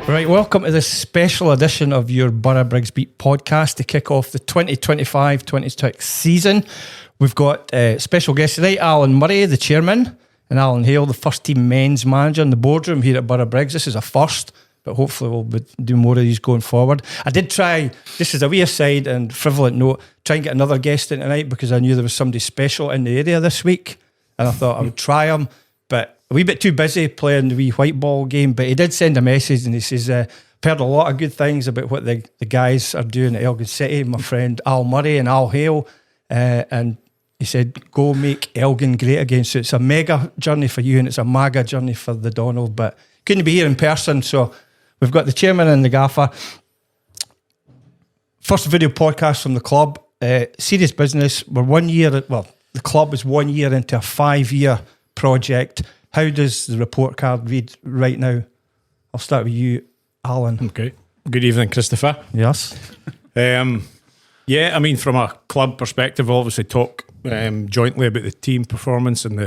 Right, welcome to this special edition of your Borough Briggs Beat podcast to kick off the 2025-26 season. We've got special guests today, Alan Murray, the chairman, and Allan Hale, the first team men's manager in the boardroom here at Borough Briggs. This is a first, but hopefully we'll do more of these going forward. I did try, this is a wee aside and frivolous note, try and get another guest in tonight because I knew there was somebody special in the area this week, and I thought I would try him, but a wee bit too busy playing the wee white ball game. But he did send a message and he says, I've heard a lot of good things about what the guys are doing at Elgin City, my friend Al Murray and Al Hale, and he said, go make Elgin great again. So it's a mega journey for you and it's a mega journey for the Donald, but couldn't be here in person. So we've got the chairman and the gaffer. First video podcast from the club. Serious business. We're 1 year, the club is 1 year into a 5-year project. How does the report card read right now? I'll start with you, Alan. Okay. Good evening, Christopher. Yes. Yeah, I mean, from a club perspective, we'll obviously talk jointly about the team performance and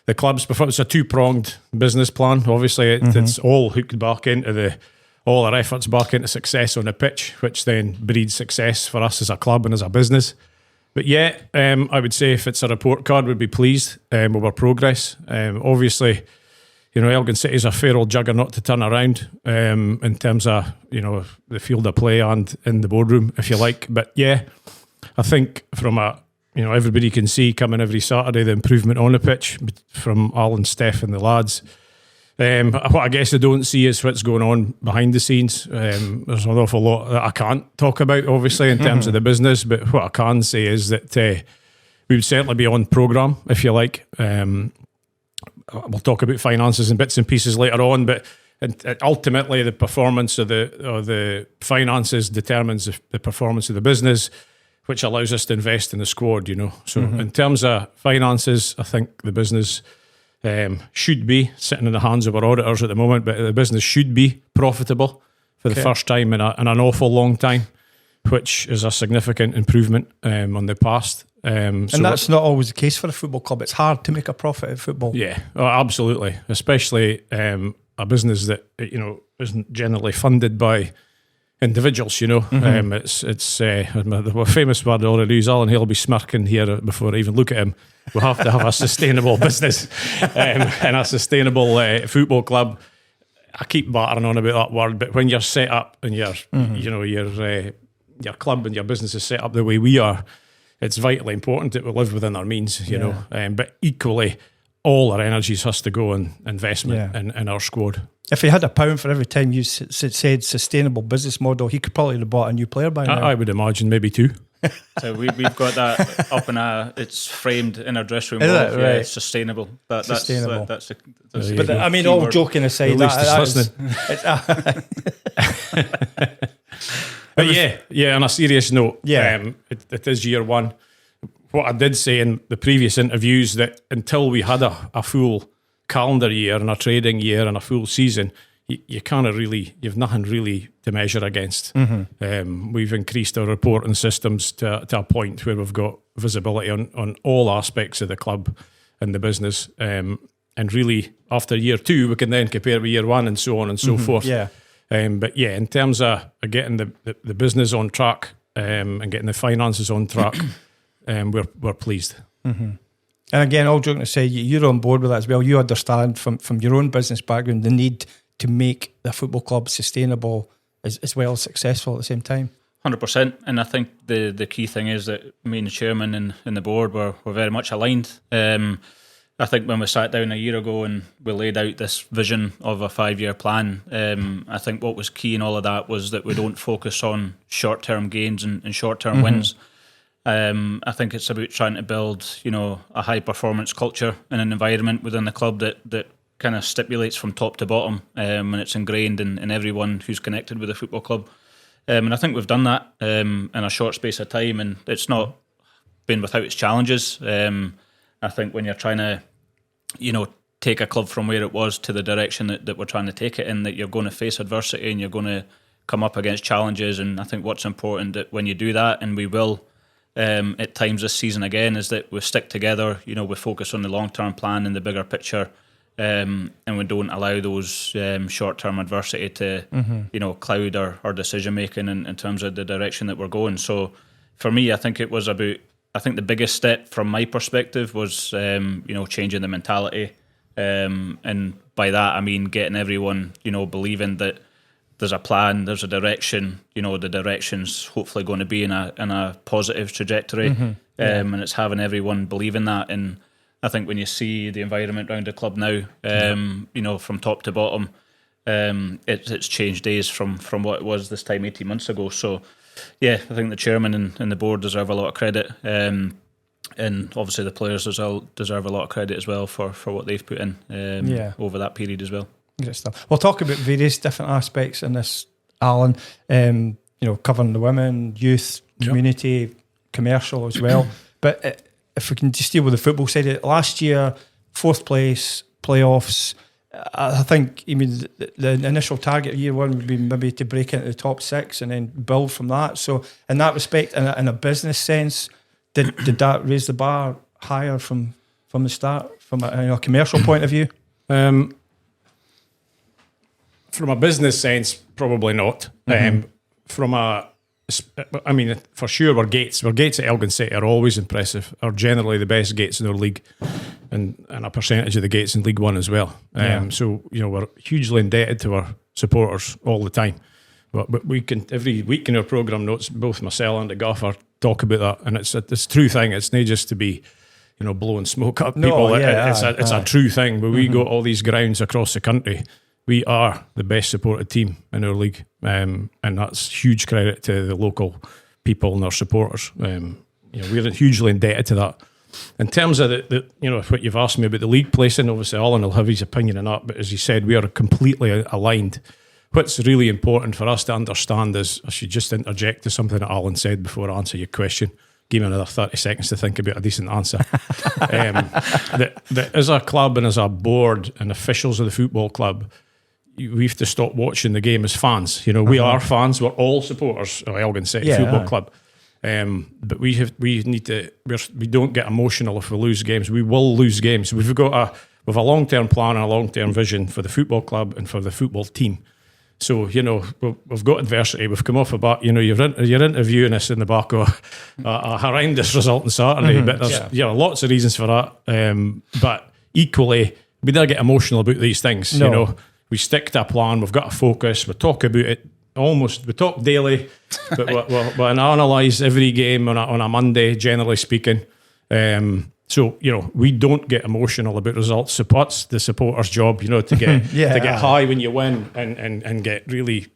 the club's performance. It's a two-pronged business plan. Obviously, it's all hooked back into all our efforts back into success on the pitch, which then breeds success for us as a club and as a business. But yeah, I would say if it's a report card, we'd be pleased with our progress. Obviously, you know, Elgin City is a fair old juggernaut to turn around in terms of, you know, the field of play and in the boardroom, if you like. But yeah, I think from everybody can see coming every Saturday the improvement on the pitch from Alan, Steph and the lads. What I guess I don't see is what's going on behind the scenes. There's an awful lot that I can't talk about, obviously, in terms of the business, but what I can say is that we would certainly be on programme, if you like. We'll talk about finances and bits and pieces later on, but ultimately the performance of the finances determines the performance of the business, which allows us to invest in the squad, you know. So in terms of finances, I think the business should be sitting in the hands of our auditors at the moment, but the business should be profitable for the first time in an awful long time, which is a significant improvement on the past. And that's not always the case for a football club. It's hard to make a profit at football. Yeah, absolutely, especially a business that, you know, isn't generally funded by individuals, you know. It's the famous word I already use. Allan Hale will be smirking here before I even look at him. We have to have a sustainable business and a sustainable football club. I keep battering on about that word, but when you're set up and your club and your business is set up the way we are, it's vitally important that we live within our means, you know. But equally, all our energies has to go in investment in our squad. If he had £1 for every time you said sustainable business model, he could probably have bought a new player by now. I would imagine maybe 2. So we've got that up it's framed in our dressing room. Is it? Right. Yeah, it's sustainable. Sustainable. That's but I mean, all joking aside, But yeah, on a serious note, it is year one. What I did say in the previous interviews, that until we had a full calendar year and a trading year and a full season, you can't really, you've nothing really to measure against. We've increased our reporting systems to a point where we've got visibility on all aspects of the club and the business. And really, after year 2, we can then compare with year 1 and so on and so forth. Yeah. But yeah, in terms of getting the business on track and getting the finances on track, we're pleased. And again, all joking to say, you're on board with that as well. You understand from your own business background the need to make the football club sustainable as well as successful at the same time. 100%. And I think the key thing is that me and the chairman and the board were very much aligned. I think when we sat down a year ago and we laid out this vision of a 5-year plan, I think what was key in all of that was that we don't focus on short-term gains and short-term wins. I think it's about trying to build, you know, a high-performance culture and an environment within the club that kind of stipulates from top to bottom, and it's ingrained in everyone who's connected with the football club. And I think we've done that in a short space of time, and it's not been without its challenges. I think when you're trying to, you know, take a club from where it was to the direction that we're trying to take it in, that you're going to face adversity and you're going to come up against challenges. And I think what's important that when you do that, and we will at times this season again, is that we stick together, you know, we focus on the long-term plan and the bigger picture, and we don't allow those short-term adversity to, cloud our decision making in terms of the direction that we're going. So, for me, I think the biggest step from my perspective was, changing the mentality, and by that I mean getting everyone, believing that there's a plan, there's a direction. The direction's hopefully going to be in a positive trajectory, and it's having everyone believing that. And I think when you see the environment around the club now, from top to bottom, it's changed days from what it was this time 18 months ago. So, yeah, I think the chairman and the board deserve a lot of credit, and obviously the players deserve a lot of credit as well for what they've put in over that period as well. Great stuff. We'll talk about various different aspects in this, Alan. Covering the women, youth, community, commercial as well. But if we can just deal with the football side of it, last year, 4th place, playoffs. I think the initial target of year one would be maybe to break into the top 6 and then build from that. So in that respect, in a business sense, did that raise the bar higher from the start, from a commercial point of view? From a business sense, probably not. For sure, our gates at Elgin City are always impressive. Are generally the best gates in our league, and a percentage of the gates in League One as well. So we're hugely indebted to our supporters all the time. But we can, every week in our programme notes, both myself and the Gaffer talk about that, and it's a true thing. It's not just to be blowing smoke up people. It's a true thing. But we go all these grounds across the country. We are the best supported team in our league, and that's huge credit to the local people and our supporters. We're hugely indebted to that. In terms of what you've asked me about the league placing, obviously Alan will have his opinion on that, but as you said, we are completely aligned. What's really important for us to understand is, I should just interject to something that Alan said before I answer your question. Give me another 30 seconds to think about a decent answer. That as a club and as a board and officials of the football club, we have to stop watching the game as fans. We are fans. We're all supporters of Elgin City Football Club. But we don't get emotional if we lose games. We will lose games. We've a long-term plan and a long-term vision for the football club and for the football team. So, we've got adversity. We've come off a bat. You're interviewing us in the back of a horrendous result on Saturday. But there's lots of reasons for that. But equally, we don't get emotional about these things. No. We stick to a plan. We've got a focus. We talk about it we talk daily, but we analyse every game on a Monday, generally speaking. So we don't get emotional about results. So that's the supporters' job, to get get high when you win and get really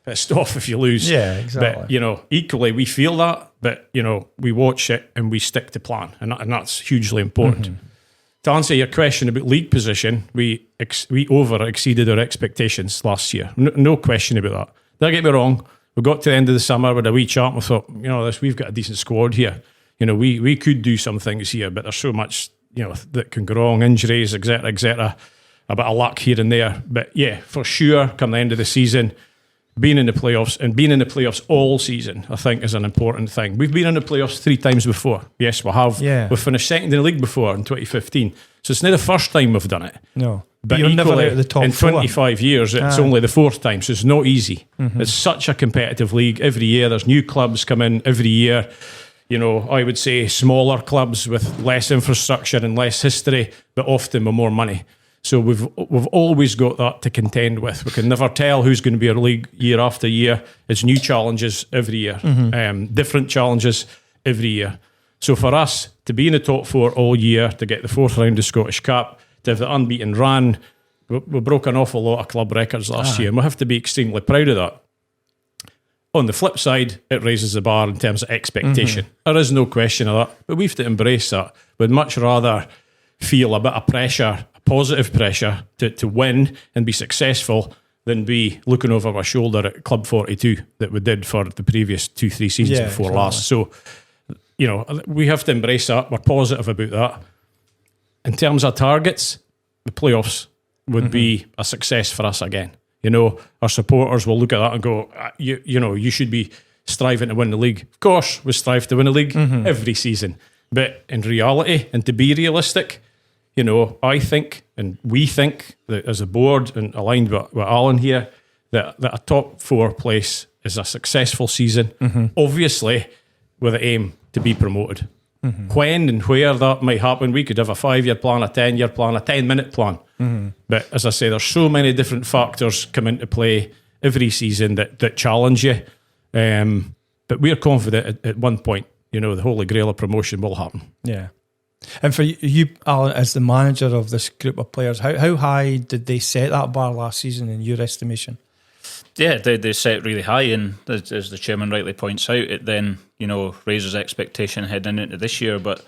pissed off if you lose. Yeah, exactly. But equally we feel that, but we watch it and we stick to plan, and that's hugely important. To answer your question about league position, we over exceeded our expectations last year. No question about that. Don't get me wrong. We got to the end of the summer with a wee chat and we thought, we've got a decent squad here. We could do some things here, but there's so much, that can go wrong, injuries, etc., a bit of luck here and there. But yeah, for sure, come the end of the season, being in the playoffs all season, I think, is an important thing. We've been in the playoffs 3 times before. Yes, we have. Yeah. We've finished second in the league before in 2015. So it's not the first time we've done it. No. But you're never out of the top in 4. 25 years, it's only the 4th time, so it's not easy. It's such a competitive league. Every year there's new clubs come in. Every year, I would say smaller clubs with less infrastructure and less history, but often with more money. So we've always got that to contend with. We can never tell who's going to be our league year after year. It's new challenges every year, different challenges every year. So for us to be in the top 4 all year, to get the 4th round of Scottish Cup, to have the unbeaten run, we broke an awful lot of club records last year, and we have to be extremely proud of that. On the flip side, it raises the bar in terms of expectation. There is no question of that, but we have to embrace that. We'd much rather feel a bit of pressure, positive pressure to win and be successful than be looking over our shoulder at Club 42 that we did for the previous 2-3 seasons before last. So, we have to embrace that. We're positive about that. In terms of targets, the playoffs would be a success for us again. Our supporters will look at that and go, you should be striving to win the league. Of course, we strive to win the league every season. But in reality, and to be realistic, You know, I think, and we think that as a board and aligned with Allan here, that a top 4 place is a successful season. Obviously, with the aim to be promoted. When and where that might happen, we could have a 5-year plan, a 10-year plan, a 10-minute plan. But as I say, there's so many different factors come into play every season that challenge you. But we're confident at one point, you know, the holy grail of promotion will happen. Yeah. And for you, Allan, as the manager of this group of players, how high did they set that bar last season in your estimation? Yeah, they set really high, and as the chairman rightly points out, it then, you know, raises expectation heading into this year. But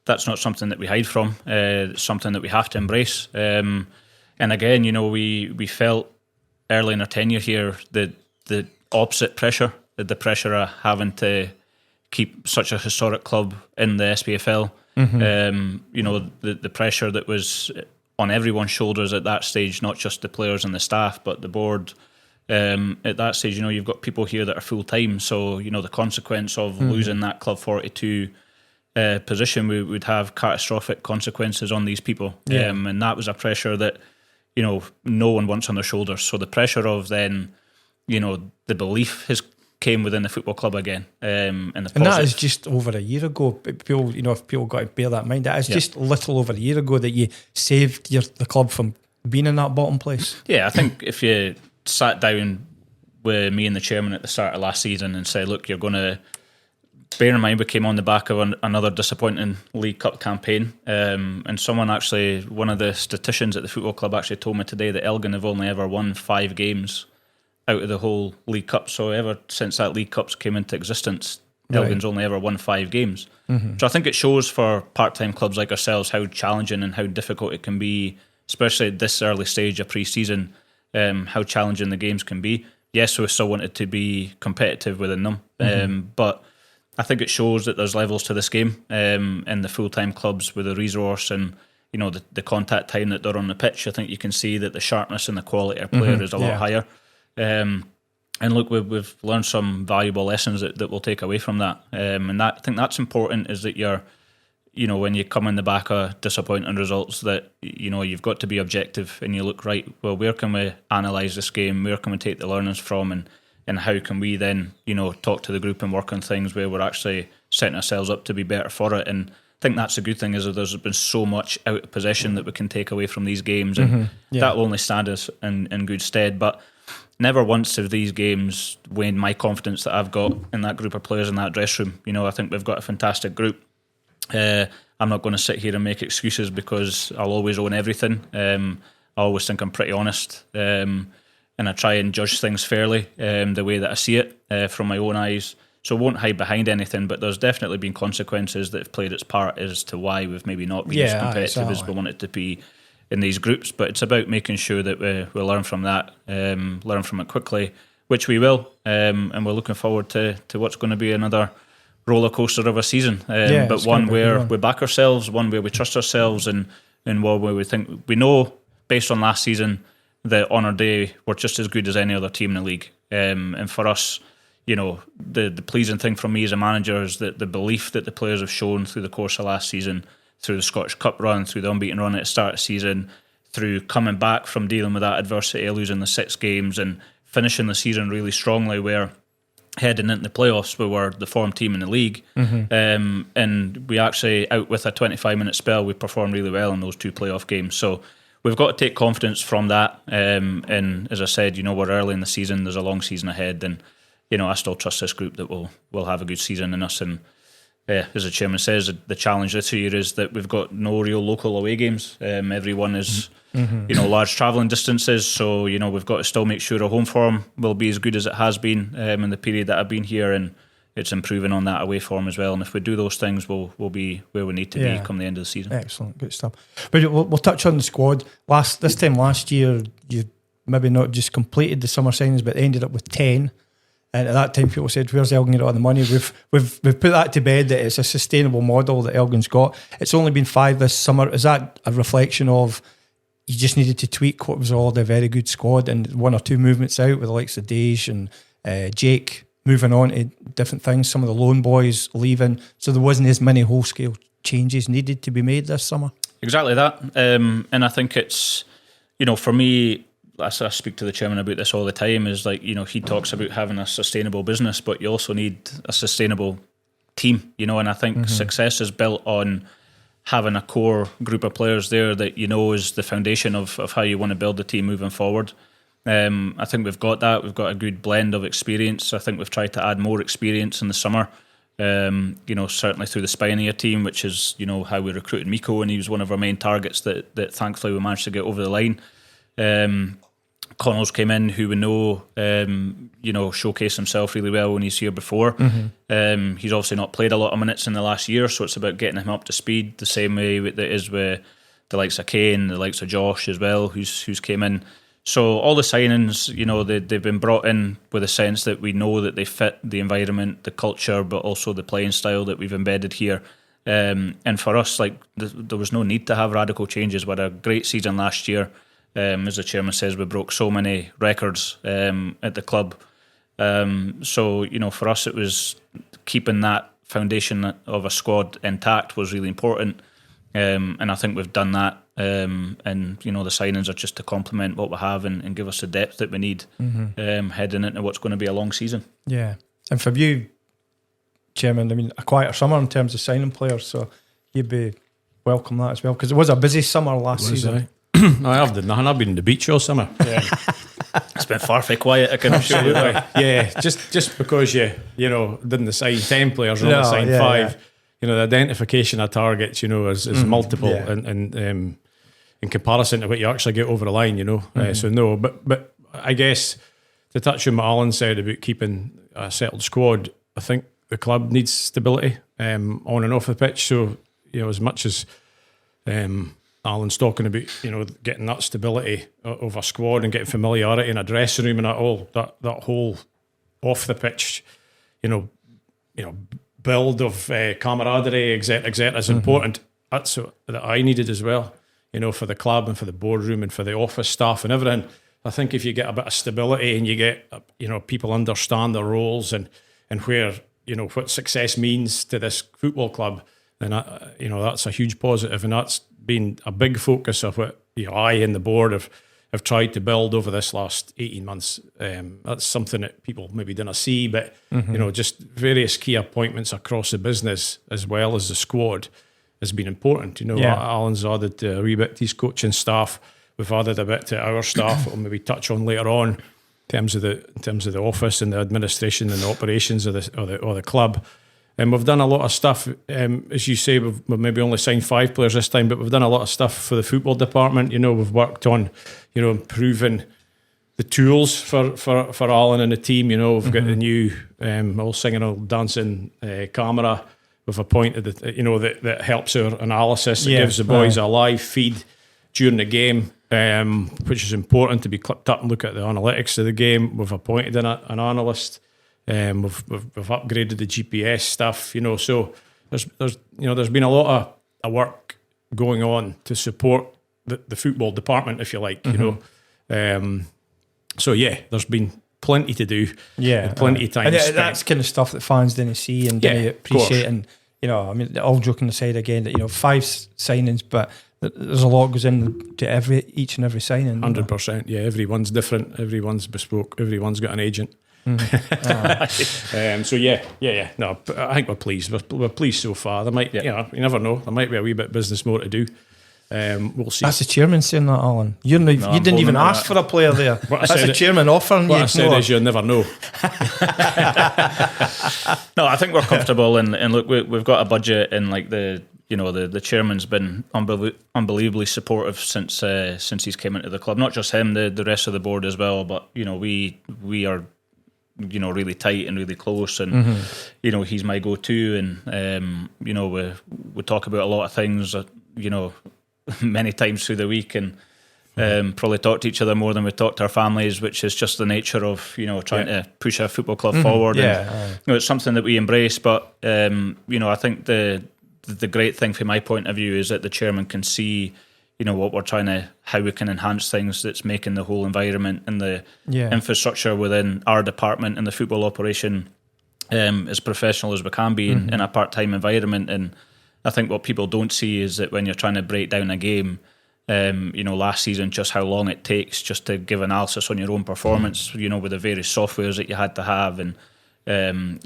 that's not something that we hide from. It's something that we have to embrace. And again, you know, we felt early in our tenure here the opposite pressure, the pressure of having to keep such a historic club in the SPFL. You know, the pressure that was on everyone's shoulders at that stage, not just the players and the staff, but the board. At that stage, you know, you've got people here that are full time, so you know the consequence of losing that Club 42 position would have catastrophic consequences on these people, and that was a pressure that, you know, no one wants on their shoulders. So the pressure of then, you know, the belief came within the football club again, and that is just over a year ago. People, you know, if people got to bear that in mind, that is just little over a year ago that you saved the club from being in that bottom place. Yeah, I think if you sat down with me and the chairman at the start of last season and said, look, you're going to bear in mind we came on the back of another disappointing League Cup campaign, and someone actually, one of the statisticians at the football club actually told me today that Elgin have only ever won 5 games out of the whole League Cup. So ever since that League Cups came into existence, Elgin's only ever won 5 games. So I think it shows for part-time clubs like ourselves how challenging and how difficult it can be, especially at this early stage of pre-season, how challenging the games can be. Yes, we still wanted to be competitive within them, but I think it shows that there's levels to this game, and the full-time clubs with the resource and, you know, the contact time that they're on the pitch. I think you can see that the sharpness and the quality of player is a lot higher. And look, we've learned some valuable lessons that we'll take away from that. And I think that's important, is that you're, you know, when you come in the back of disappointing results, that, you know, you've got to be objective and you look, right, well, where can we analyse this game? Where can we take the learnings from? And how can we then, you know, talk to the group and work on things where we're actually setting ourselves up to be better for it? And I think that's a good thing, is that there's been so much out of possession that we can take away from these games, and that will only stand us in good stead. But never once have these games waned my confidence that I've got in that group of players in that dressing room. You know, I think we've got a fantastic group. I'm not going to sit here and make excuses, because I'll always own everything. I always think I'm pretty honest, and I try and judge things fairly, the way that I see it from my own eyes. So I won't hide behind anything, but there's definitely been consequences that have played its part as to why we've maybe not been as competitive as we wanted to be in these groups. But it's about making sure that we learn from that, learn from it quickly, which we will, and we're looking forward to what's going to be another roller coaster of a season, but one where we back ourselves, one where we trust ourselves, and one where we think, we know based on last season that on our day we're just as good as any other team in the league. And for us, you know, the pleasing thing for me as a manager is that the belief that the players have shown through the course of last season, through the Scottish Cup run, through the unbeaten run at the start of the season, through coming back from dealing with that adversity, losing the 6 games and finishing the season really strongly, where heading into the playoffs we were the form team in the league, and we actually, out with a 25-minute spell, we performed really well in those 2 playoff games. So we've got to take confidence from that, and as I said, you know, we're early in the season, there's a long season ahead, and, you know, I still trust this group that we'll have a good season in us. And as the chairman says, the challenge this year is that we've got no real local away games. Everyone is, you know, large travelling distances. So, you know, we've got to still make sure our home form will be as good as it has been in the period that I've been here, and it's improving on that away form as well. And if we do those things, we'll be where we need to be come the end of the season. Excellent, good stuff. But we'll touch on the squad. This time last year, you maybe not just completed the summer signings, but ended up with 10. And at that time, people said, "Where's Elgin get all the money?" We've put that to bed, that it's a sustainable model that Elgin's got. It's only been 5 this summer. Is that a reflection of you just needed to tweak what was already a very good squad, and 1 or 2 movements out with the likes of Dej and Jake moving on to different things, some of the lone boys leaving, so there wasn't as many whole-scale changes needed to be made this summer? Exactly that. And I think it's, for me, I speak to the chairman about this all the time, is like, he talks about having a sustainable business, but you also need a sustainable team, and I think success is built on having a core group of players there that is the foundation of how you want to build the team moving forward. I think we've got that. We've got a good blend of experience. I think we've tried to add more experience in the summer. Certainly through the Spioneer team, which is how we recruited Miko, and he was one of our main targets that thankfully we managed to get over the line. Connell's came in, who we know showcased himself really well when he's here before. He's obviously not played a lot of minutes in the last year, so it's about getting him up to speed the same way that is with the likes of Kane, the likes of Josh as well, who's came in. So all the signings, they've been brought in with a sense that we know that they fit the environment, the culture, but also the playing style that we've embedded here. And for us, there was no need to have radical changes. We had a great season last year. As the chairman says, we broke so many records at the club. So for us, it was keeping that foundation of a squad intact was really important. And I think we've done that. And the signings are just to complement what we have and give us the depth that we need heading into what's going to be a long season. Yeah. And for you, Chairman, a quieter summer in terms of signing players, so you'd be welcome that as well, because it was a busy summer last season. I have done nothing. I've been in the beach all summer. Yeah. It's been far from quiet, I can assure you. Yeah, just because you didn't sign 10 players or only sign 5. Yeah. The identification of targets, is multiple and in comparison to what you actually get over the line, So no, but I guess to touch on what Allan said about keeping a settled squad, I think the club needs stability on and off the pitch. So as much as Alan's talking about, getting that stability of a squad and getting familiarity in a dressing room and that whole off the pitch, build of camaraderie, etc. is important. That's what I needed as well, for the club and for the boardroom and for the office staff and everything. I think if you get a bit of stability and you get, people understand their roles and where, what success means to this football club, then, that's a huge positive, and that's been a big focus of what I and the board have tried to build over this last 18 months. That's something that people maybe didn't see, but just various key appointments across the business as well as the squad has been important. Alan's added a wee bit to his coaching staff. We've added a bit to our staff that we'll maybe touch on later on in terms of the office and the administration and the operations of the club. And we've done a lot of stuff, as you say, we've maybe only signed 5 players this time, but we've done a lot of stuff for the football department. We've worked on, improving the tools for Allan and the team. We've got the new all singing, all dancing camera. We've appointed, that helps our analysis. It gives the boys a live feed during the game, which is important to be clipped up and look at the analytics of the game. We've appointed an analyst. We've upgraded the GPS stuff, so there's been a lot of work going on to support the football department, if you like, so there's been plenty to do, and plenty of time spent. That's kind of stuff that fans didn't see and didn't appreciate, and all joking aside again, that 5 signings, but there's a lot goes into each and every signing. 100%, yeah, everyone's different, everyone's bespoke, everyone's got an agent. No, I think we're pleased. We're pleased so far. There might, you never know. There might be a wee bit of business more to do. We'll see. That's the chairman saying that, Allan. You didn't even ask for a player there. That's the chairman offering. What I said is you'll never know. No, I think we're comfortable, and look, we've got a budget, and the chairman's been unbelievably supportive since he's came into the club. Not just him, the rest of the board as well. But we are really tight and really close, and he's my go-to, and we talk about a lot of things, many times through the week, and probably talk to each other more than we talk to our families, which is just the nature of trying to push our football club forward. And, it's something that we embrace, but I think the great thing from my point of view is that the chairman can see what we're how we can enhance things that's making the whole environment and the infrastructure within our department and the football operation as professional as we can be in a part-time environment. And I think what people don't see is that when you're trying to break down a game, last season, just how long it takes just to give analysis on your own performance, with the various softwares that you had to have. And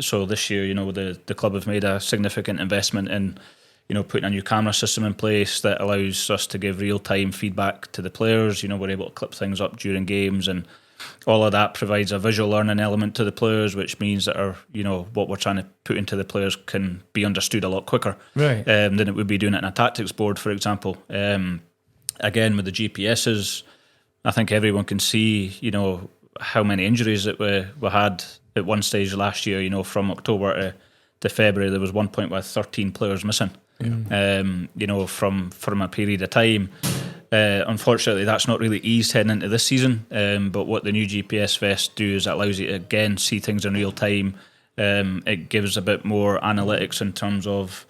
so this year, the club have made a significant investment in, putting a new camera system in place that allows us to give real-time feedback to the players. We're able to clip things up during games, and all of that provides a visual learning element to the players, which means that what we're trying to put into the players can be understood a lot quicker than it would be doing it in a tactics board, for example. Again, with the GPSs, I think everyone can see, how many injuries that we had at one stage last year. From October to February, there was one point with 13 players missing. From a period of time. Unfortunately, that's not really eased heading into this season. But what the new GPS vests do is it allows you to again see things in real time. It gives a bit more analytics in terms of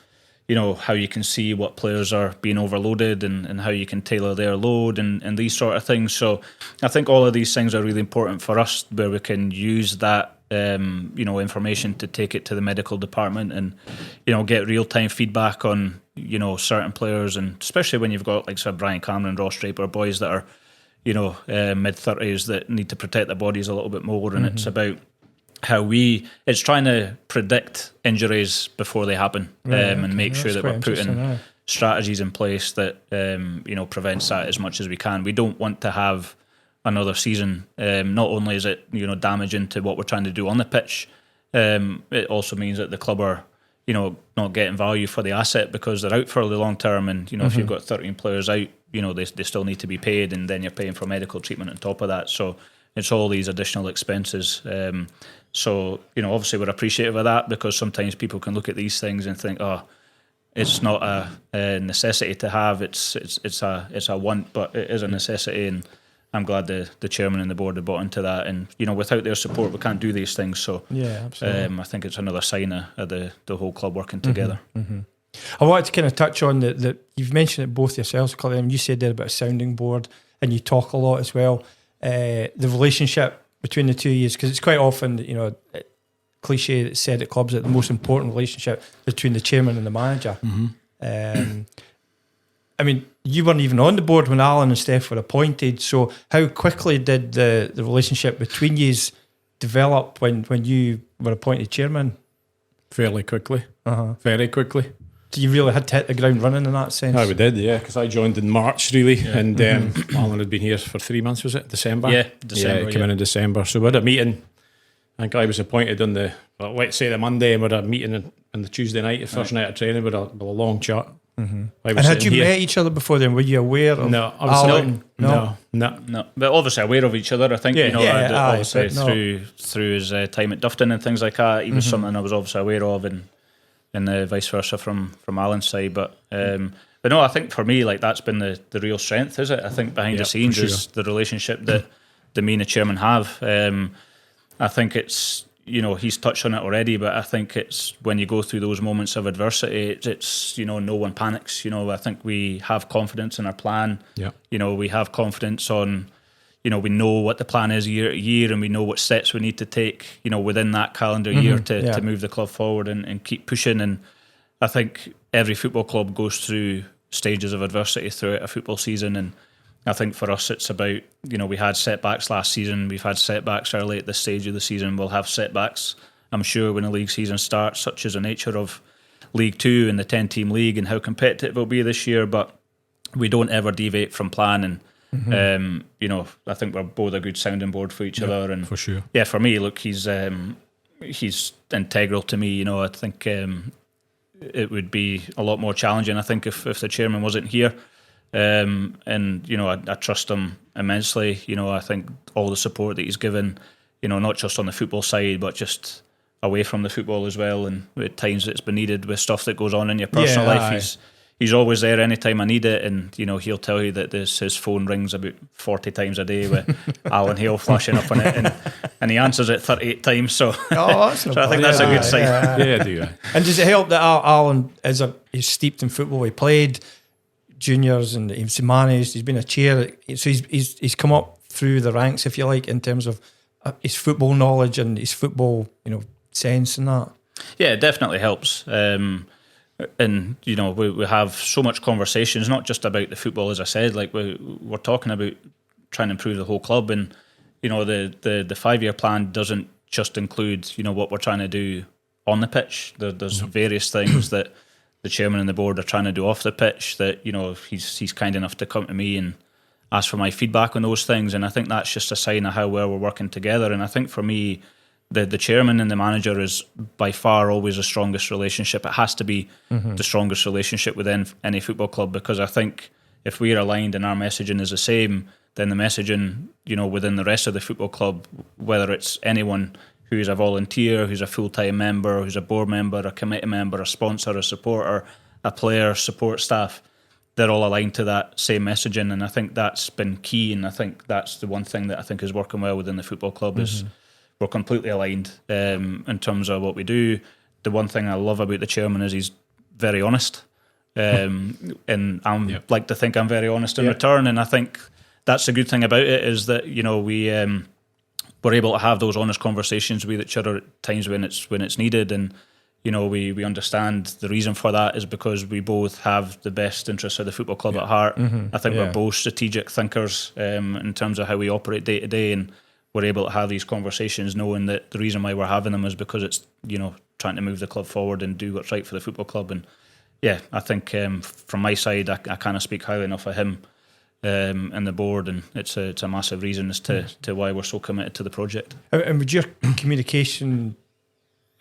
how you can see what players are being overloaded and how you can tailor their load and these sort of things. So I think all of these things are really important for us, where we can use that information to take it to the medical department and get real-time feedback on certain players, and especially when you've got like Sir Brian Cameron, Ross Draper, boys that are mid-30s that need to protect their bodies a little bit more. And it's about it's trying to predict injuries before they happen, and make sure that we're putting strategies in place that prevents that as much as we can. We don't want to have another season. Not only is it damaging to what we're trying to do on the pitch, it also means that the club are not getting value for the asset because they're out for the long term. And if you've got 13 players out, they still need to be paid, and then you're paying for medical treatment on top of that. So it's all these additional expenses. So obviously we're appreciative of that, because sometimes people can look at these things and think, oh, it's not a necessity to have. It's a want, but it is a necessity. And I'm glad the chairman and the board have bought into that. And without their support, we can't do these things. So yeah, absolutely. I think it's another sign of the whole club working together. I wanted to kind of touch on that. You've mentioned it both yourselves, Clay, and you said there about a sounding board, and you talk a lot as well. The relationship between the two of you, because it's quite often, cliche that's said at clubs that the most important relationship between the chairman and the manager. I mean, you weren't even on the board when Allan and Steph were appointed, so how quickly did the relationship between you develop when you were appointed chairman? Fairly quickly. Very quickly. So you really had to hit the ground running in that sense? Oh, we did, yeah, because I joined in March, really, and Allan had been here for 3 months, was it? December? Yeah, December. Yeah, he came in December. So we had a meeting. I think I was appointed on let's say the Monday, and we had a meeting on the Tuesday night, the first night of training, with a long chat. And had you met each other before then? Were you aware of Allan? No. But obviously aware of each other, I think. Obviously through his time at Dufton and things like that, he was something I was obviously aware of, and vice versa from Allan's side. But no, I think for me, like, that's been the real strength, is it? I think behind the scenes is the relationship that me and the chairman have. I think it's, he's touched on it already, but I think it's when you go through those moments of adversity, it's no one panics. I think we have confidence in our plan. Yeah. We have confidence on, we know what the plan is year to year, and we know what steps we need to take, within that calendar year to move the club forward and keep pushing. And I think every football club goes through stages of adversity throughout a football season, and I think for us it's about, we had setbacks last season, we've had setbacks early at this stage of the season, we'll have setbacks, I'm sure, when the league season starts, such as the nature of League 2 and the 10-team league and how competitive it will be this year, but we don't ever deviate from plan. And I think we're both a good sounding board for each other. And for sure. Yeah, for me, look, he's integral to me. I think it would be a lot more challenging, I think, if the chairman wasn't here. I trust him immensely. I think all the support that he's given, not just on the football side, but just away from the football as well, and at times it's been needed with stuff that goes on in your personal life. He's always there anytime I need it, and he'll tell you that his phone rings about 40 times a day with Allan Hale flashing up on it, and he answers it 38 times. So, that's so I think that's a good sign. Yeah, do you? And does it help that Allan he's steeped in football? He played juniors and he's managed. He's been a chair, so he's come up through the ranks, if you like, in terms of his football knowledge and his football sense and that. Yeah, it definitely helps. and we have so much conversations, not just about the football, as I said. Like we're talking about trying to improve the whole club, and the 5-year plan doesn't just include what we're trying to do on the pitch. There's various things that the chairman and the board are trying to do off the pitch that he's kind enough to come to me and ask for my feedback on those things, and I think that's just a sign of how well we're working together. And I think for me, the chairman and the manager is by far always the strongest relationship. It has to be the strongest relationship within any football club, because I think if we're aligned and our messaging is the same, then the messaging within the rest of the football club, whether it's anyone who's a volunteer, who's a full-time member, who's a board member, a committee member, a sponsor, a supporter, a player, support staff, they're all aligned to that same messaging. And I think that's been key, and I think that's the one thing that I think is working well within the football club is we're completely aligned in terms of what we do. The one thing I love about the chairman is he's very honest, and I like to think I'm very honest in return, and I think that's the good thing about it, is that we're able to have those honest conversations with each other at times when it's needed, and we understand the reason for that is because we both have the best interests of the football club at heart. I think we're both strategic thinkers in terms of how we operate day to day, and we're able to have these conversations knowing that the reason why we're having them is because it's trying to move the club forward and do what's right for the football club. And I think from my side, I kind speak highly enough of him and the board, and it's a massive reason as to why we're so committed to the project. And with your communication,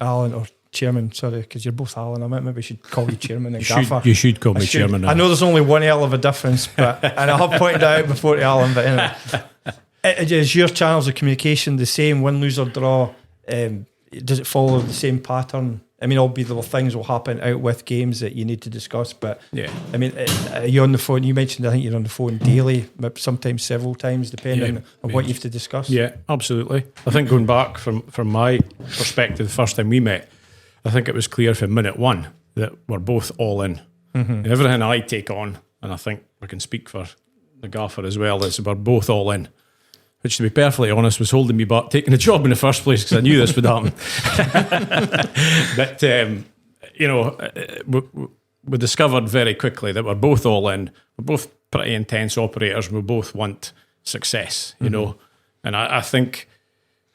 Alan, or Chairman, sorry, because you're both Alan, maybe we should call you Chairman and Gaffer. You should call me Chairman. I know there's only one hell of a difference, but and I have pointed that out before to Alan, but anyway. Is your channels of communication the same, win, lose or draw? Does it follow the same pattern? I mean, albeit there things will happen out with games that you need to discuss, but I mean, are you on the phone? You mentioned I think you're on the phone daily, sometimes several times, depending on what you have to discuss. Yeah, absolutely. I think going back from my perspective, the first time we met, I think it was clear from minute one that we're both all in. And everything I take on, and I think I can speak for the Gaffer as well, is we're both all in. Which, to be perfectly honest, was holding me back taking the job in the first place, because I knew this would happen. But, we discovered very quickly that we're both all in. We're both pretty intense operators, and we both want success, you know. And I think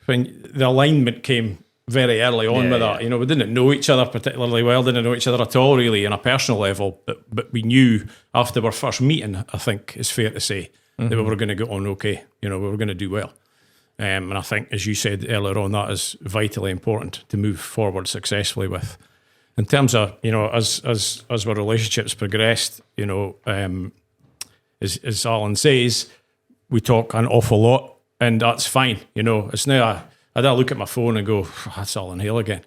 when the alignment came very early on with that, we didn't know each other particularly well, didn't know each other at all, really, on a personal level. But we knew after our first meeting, I think it's fair to say, that we were going to get on okay, we were going to do well. And I think, as you said earlier on, that is vitally important to move forward successfully with. In terms of, as our relationships progressed, as Alan says, we talk an awful lot, and that's fine. It's now I don't look at my phone and go, oh, that's Allan Hale again.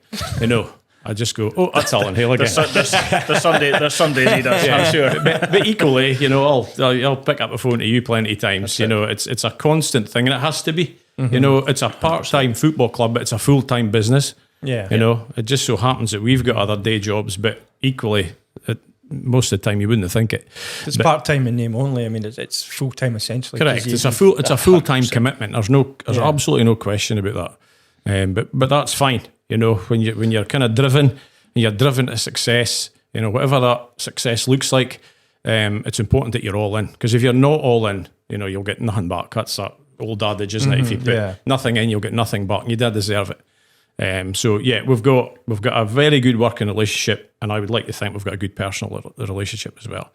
I just go, oh, that's Allan Hale again. There's Sunday need us, I'm sure. But equally, I'll pick up the phone to you plenty of times. It's a constant thing, and it has to be. It's a part-time football club, but it's a full-time business. It just so happens that we've got other day jobs, but equally, most of the time you wouldn't think it. It's part-time in name only. I mean, it's full-time essentially. Correct. It's a full-time commitment. There's absolutely no question about that. But that's fine. When you're kind of driven, and you're driven to success, whatever that success looks like, it's important that you're all in. Because if you're not all in, you'll get nothing back. That's that old adage, isn't it? If you put nothing in, you'll get nothing back, and you do deserve it. We've got a very good working relationship, and I would like to think we've got a good personal relationship as well.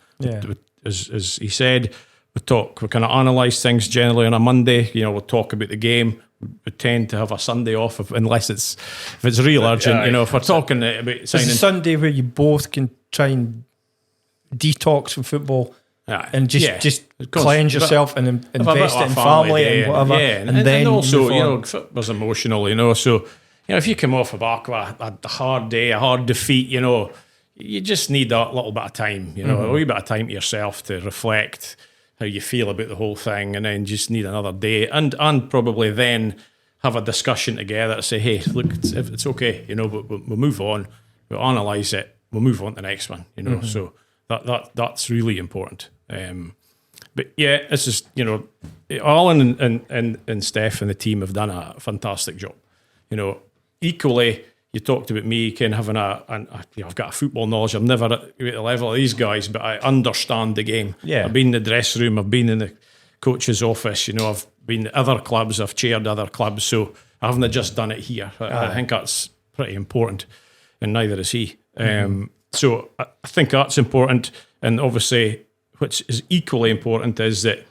As he said, we kind of analyse things generally on a Monday. We'll talk about the game. We tend to have a Sunday off if it's real urgent. If we're talking about signing, it's a Sunday where you both can try and detox from football and just cleanse yourself and invest in family and whatever. And also, football's emotional. So if you come off the back of a hard day, a hard defeat, you just need that little bit of time. A wee bit of time to yourself to reflect how you feel about the whole thing, and then just need another day, and probably then have a discussion together to say, hey, look, it's okay, but we'll move on, we'll analyse it, we'll move on to the next one, so that's really important. But it's just, Alan and Steph and the team have done a fantastic job. Equally, you talked about me kind of having I've got a football knowledge. I'm never at the level of these guys, but I understand the game. Yeah. I've been in the dressing room, I've been in the coach's office, I've been at other clubs, I've chaired other clubs, so I haven't just done it here. I think that's pretty important, and neither is he. So I think that's important, and obviously, which is equally important, is that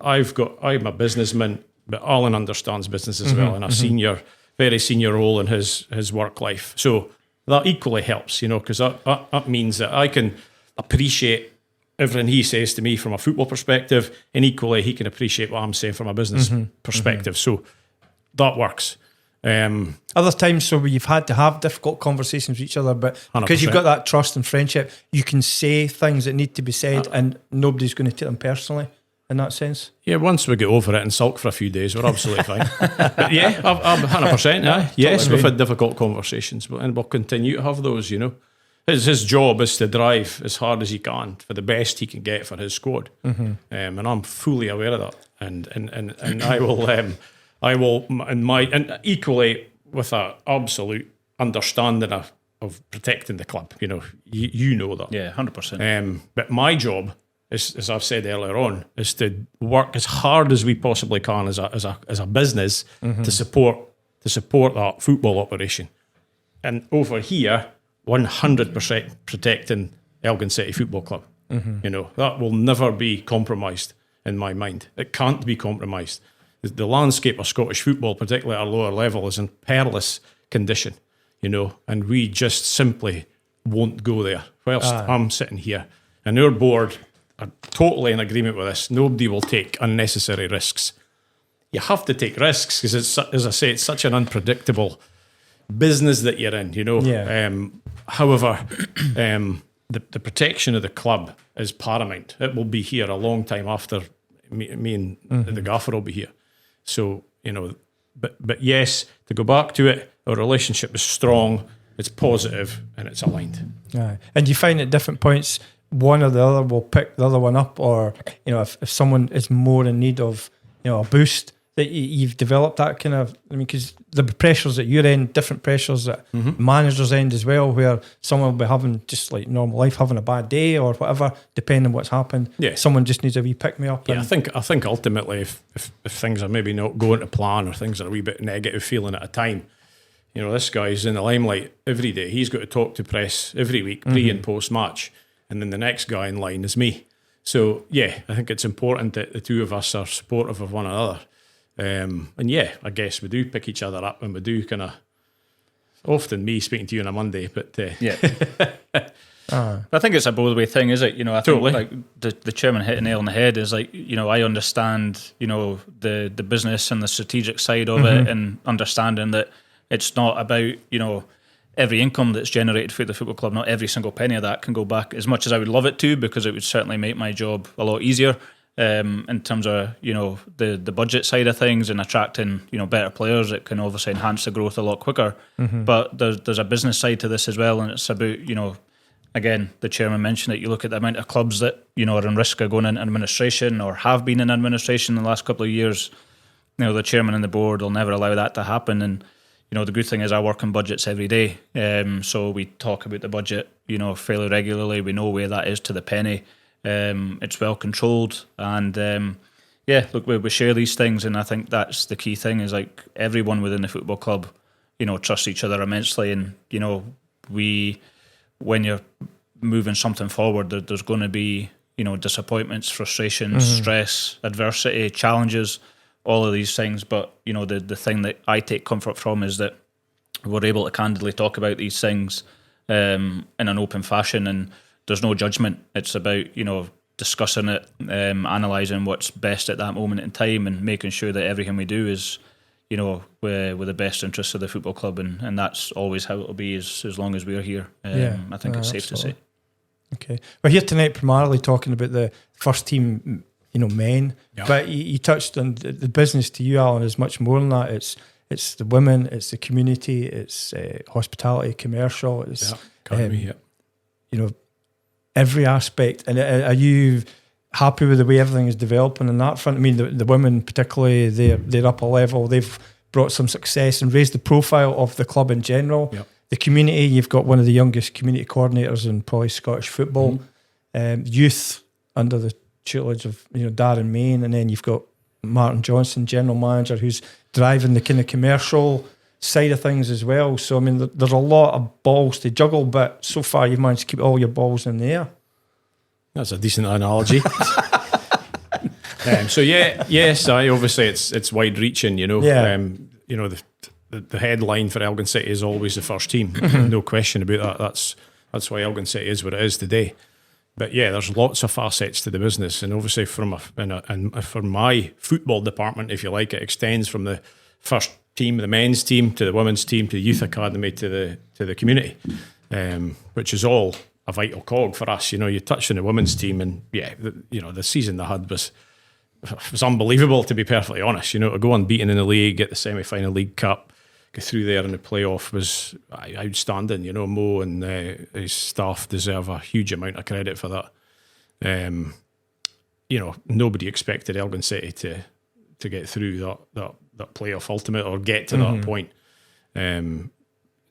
I'm a businessman, but Allan understands business as well, and a very senior role in his work life. So that equally helps, because that means that I can appreciate everything he says to me from a football perspective, and equally he can appreciate what I'm saying from a business perspective. So that works. Other times, so you've had to have difficult conversations with each other, but because 100%. you've got that trust and friendship, you can say things that need to be said, and nobody's going to take them personally. In that sense, Yeah, once we get over it and sulk for a few days, we're absolutely fine. But yeah, I'm 100%. Yes, Totally we've had difficult conversations, and we'll continue to have those. His job is to drive as hard as he can for the best he can get for his squad, and I'm fully aware of that. And I will, and equally with an absolute understanding of protecting the club. You know that. Yeah, 100%. But my job, as I've said earlier on, is to work as hard as we possibly can as a business to support that football operation. And over here, 100% protecting Elgin City Football Club. That will never be compromised in my mind. It can't be compromised. The landscape of Scottish football, particularly at our lower level, is in perilous condition. And we just simply won't go there. Whilst I'm sitting here, and our board are totally in agreement with this. Nobody will take unnecessary risks. You have to take risks because, as I say, it's such an unpredictable business that you're in. Yeah. However, the protection of the club is paramount. It will be here a long time after me and the Gaffer will be here. So but yes, to go back to it, our relationship is strong. It's positive and it's aligned. And you find at different points, one or the other will pick the other one up, or if someone is more in need of a boost, that you've developed that kind of. Because the pressures at your end, different pressures at managers' end as well, where someone will be having just like normal life, having a bad day or whatever, depending on what's happened. Yeah. Someone just needs a wee pick me up. Yeah, I think ultimately, if things are maybe not going to plan, or things are a wee bit negative feeling at a time, this guy's in the limelight every day. He's got to talk to press every week, pre and post match. And then the next guy in line is me. So, yeah, I think it's important that the two of us are supportive of one another. And yeah, I guess we do pick each other up, and we do kind of, often me speaking to you on a Monday, but... Yeah. I think it's a both way thing, is it? I think Totally. like the chairman hit a nail on the head is like, I understand, the business and the strategic side of it, and understanding that it's not about, every income that's generated through the football club, not every single penny of that can go back, as much as I would love it to, because it would certainly make my job a lot easier in terms of the budget side of things, and attracting better players that can obviously enhance the growth a lot quicker. But there's a business side to this as well, and it's about again, the chairman mentioned that you look at the amount of clubs that are in risk of going in administration or have been in administration in the last couple of years. The chairman and the board will never allow that to happen. And the good thing is I work on budgets every day. So we talk about the budget, fairly regularly. We know where that is to the penny. It's well controlled. And look, we share these things. And I think that's the key thing, is like everyone within the football club, trusts each other immensely. And, when you're moving something forward, there's going to be, disappointments, frustrations, stress, adversity, challenges, all of these things. But, the thing that I take comfort from is that we're able to candidly talk about these things in an open fashion, and there's no judgment. It's about, discussing it, analysing what's best at that moment in time, and making sure that everything we do is, with the best interests of the football club, and that's always how it'll be as long as we're here. I think it's safe to say. Okay, we're here tonight primarily talking about the first team, men. Yeah. But you touched on the business. To you, Allan, is much more than that. It's the women, it's the community, it's hospitality, commercial. It's every aspect. And are you happy with the way everything is developing on that front? I mean, the women particularly, they're up a level. They've brought some success and raised the profile of the club in general. Yep. the community. You've got one of the youngest community coordinators in probably Scottish football. Youth under the tutelage of Darren Main, and then you've got Martin Johnson, general manager, who's driving the kind of commercial side of things as well. So I mean, there's a lot of balls to juggle, but so far you've managed to keep all your balls in the air. That's a decent analogy. So yes, obviously it's wide reaching. The headline for Elgin City is always the first team. No question about that. That's why Elgin City is what it is today. But yeah, there's lots of facets to the business, and obviously from my football department, if you like, it extends from the first team, the men's team, to the women's team, to the youth academy, to the community, which is all a vital cog for us. You touched on the women's team, and the season they had was unbelievable, to be perfectly honest. To go unbeaten in the league, get the semi-final League Cup, get through there in the playoff was outstanding. Mo and his staff deserve a huge amount of credit for that. Nobody expected Elgin City to get through that playoff ultimate or get to that point.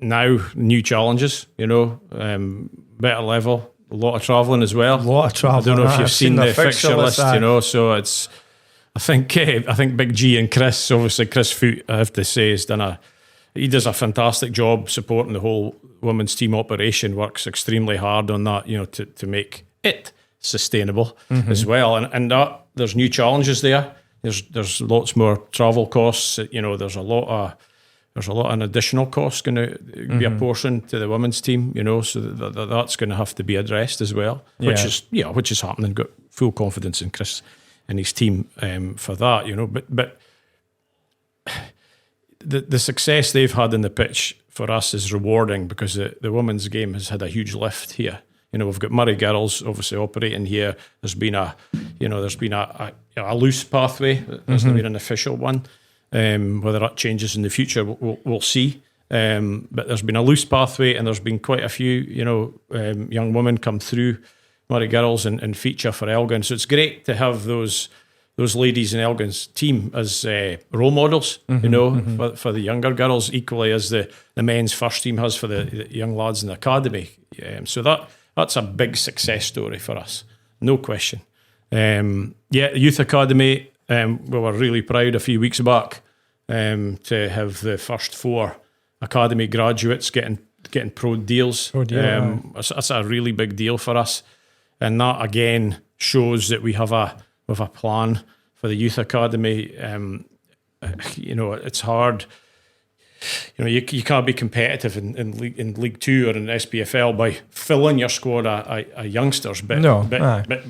Now, new challenges, better level, a lot of travelling as well. A lot of travelling. I don't know if you've seen the fixture list, so it's. I think Big G and Chris, obviously Chris Foot, I have to say, he does a fantastic job supporting the whole women's team operation. Works extremely hard on that, to make it sustainable as well. And that there's new challenges there. There's lots more travel costs. There's a lot of additional costs going to be apportioned to the women's team. So that's going to have to be addressed as well. Which is happening. Got full confidence in Chris and his team for that. But the success they've had in the pitch for us is rewarding, because the women's game has had a huge lift here. We've got Murray Girls obviously operating here. There's been a loose pathway. There's not been an official one. Whether that changes in the future, we'll see. But there's been a loose pathway, and there's been quite a few, young women come through Murray Girls and feature for Elgin. So it's great to have those ladies in Elgin's team as role models, for the younger girls, equally as the men's first team has for the young lads in the academy. So that's a big success story for us, no question. The youth academy, we were really proud a few weeks back to have the first 4 academy graduates getting pro deals. That's a really big deal for us, and that again shows that we have a plan for the youth academy. It's hard. You can't be competitive in League 2 or in SPFL by filling your squad of youngsters, but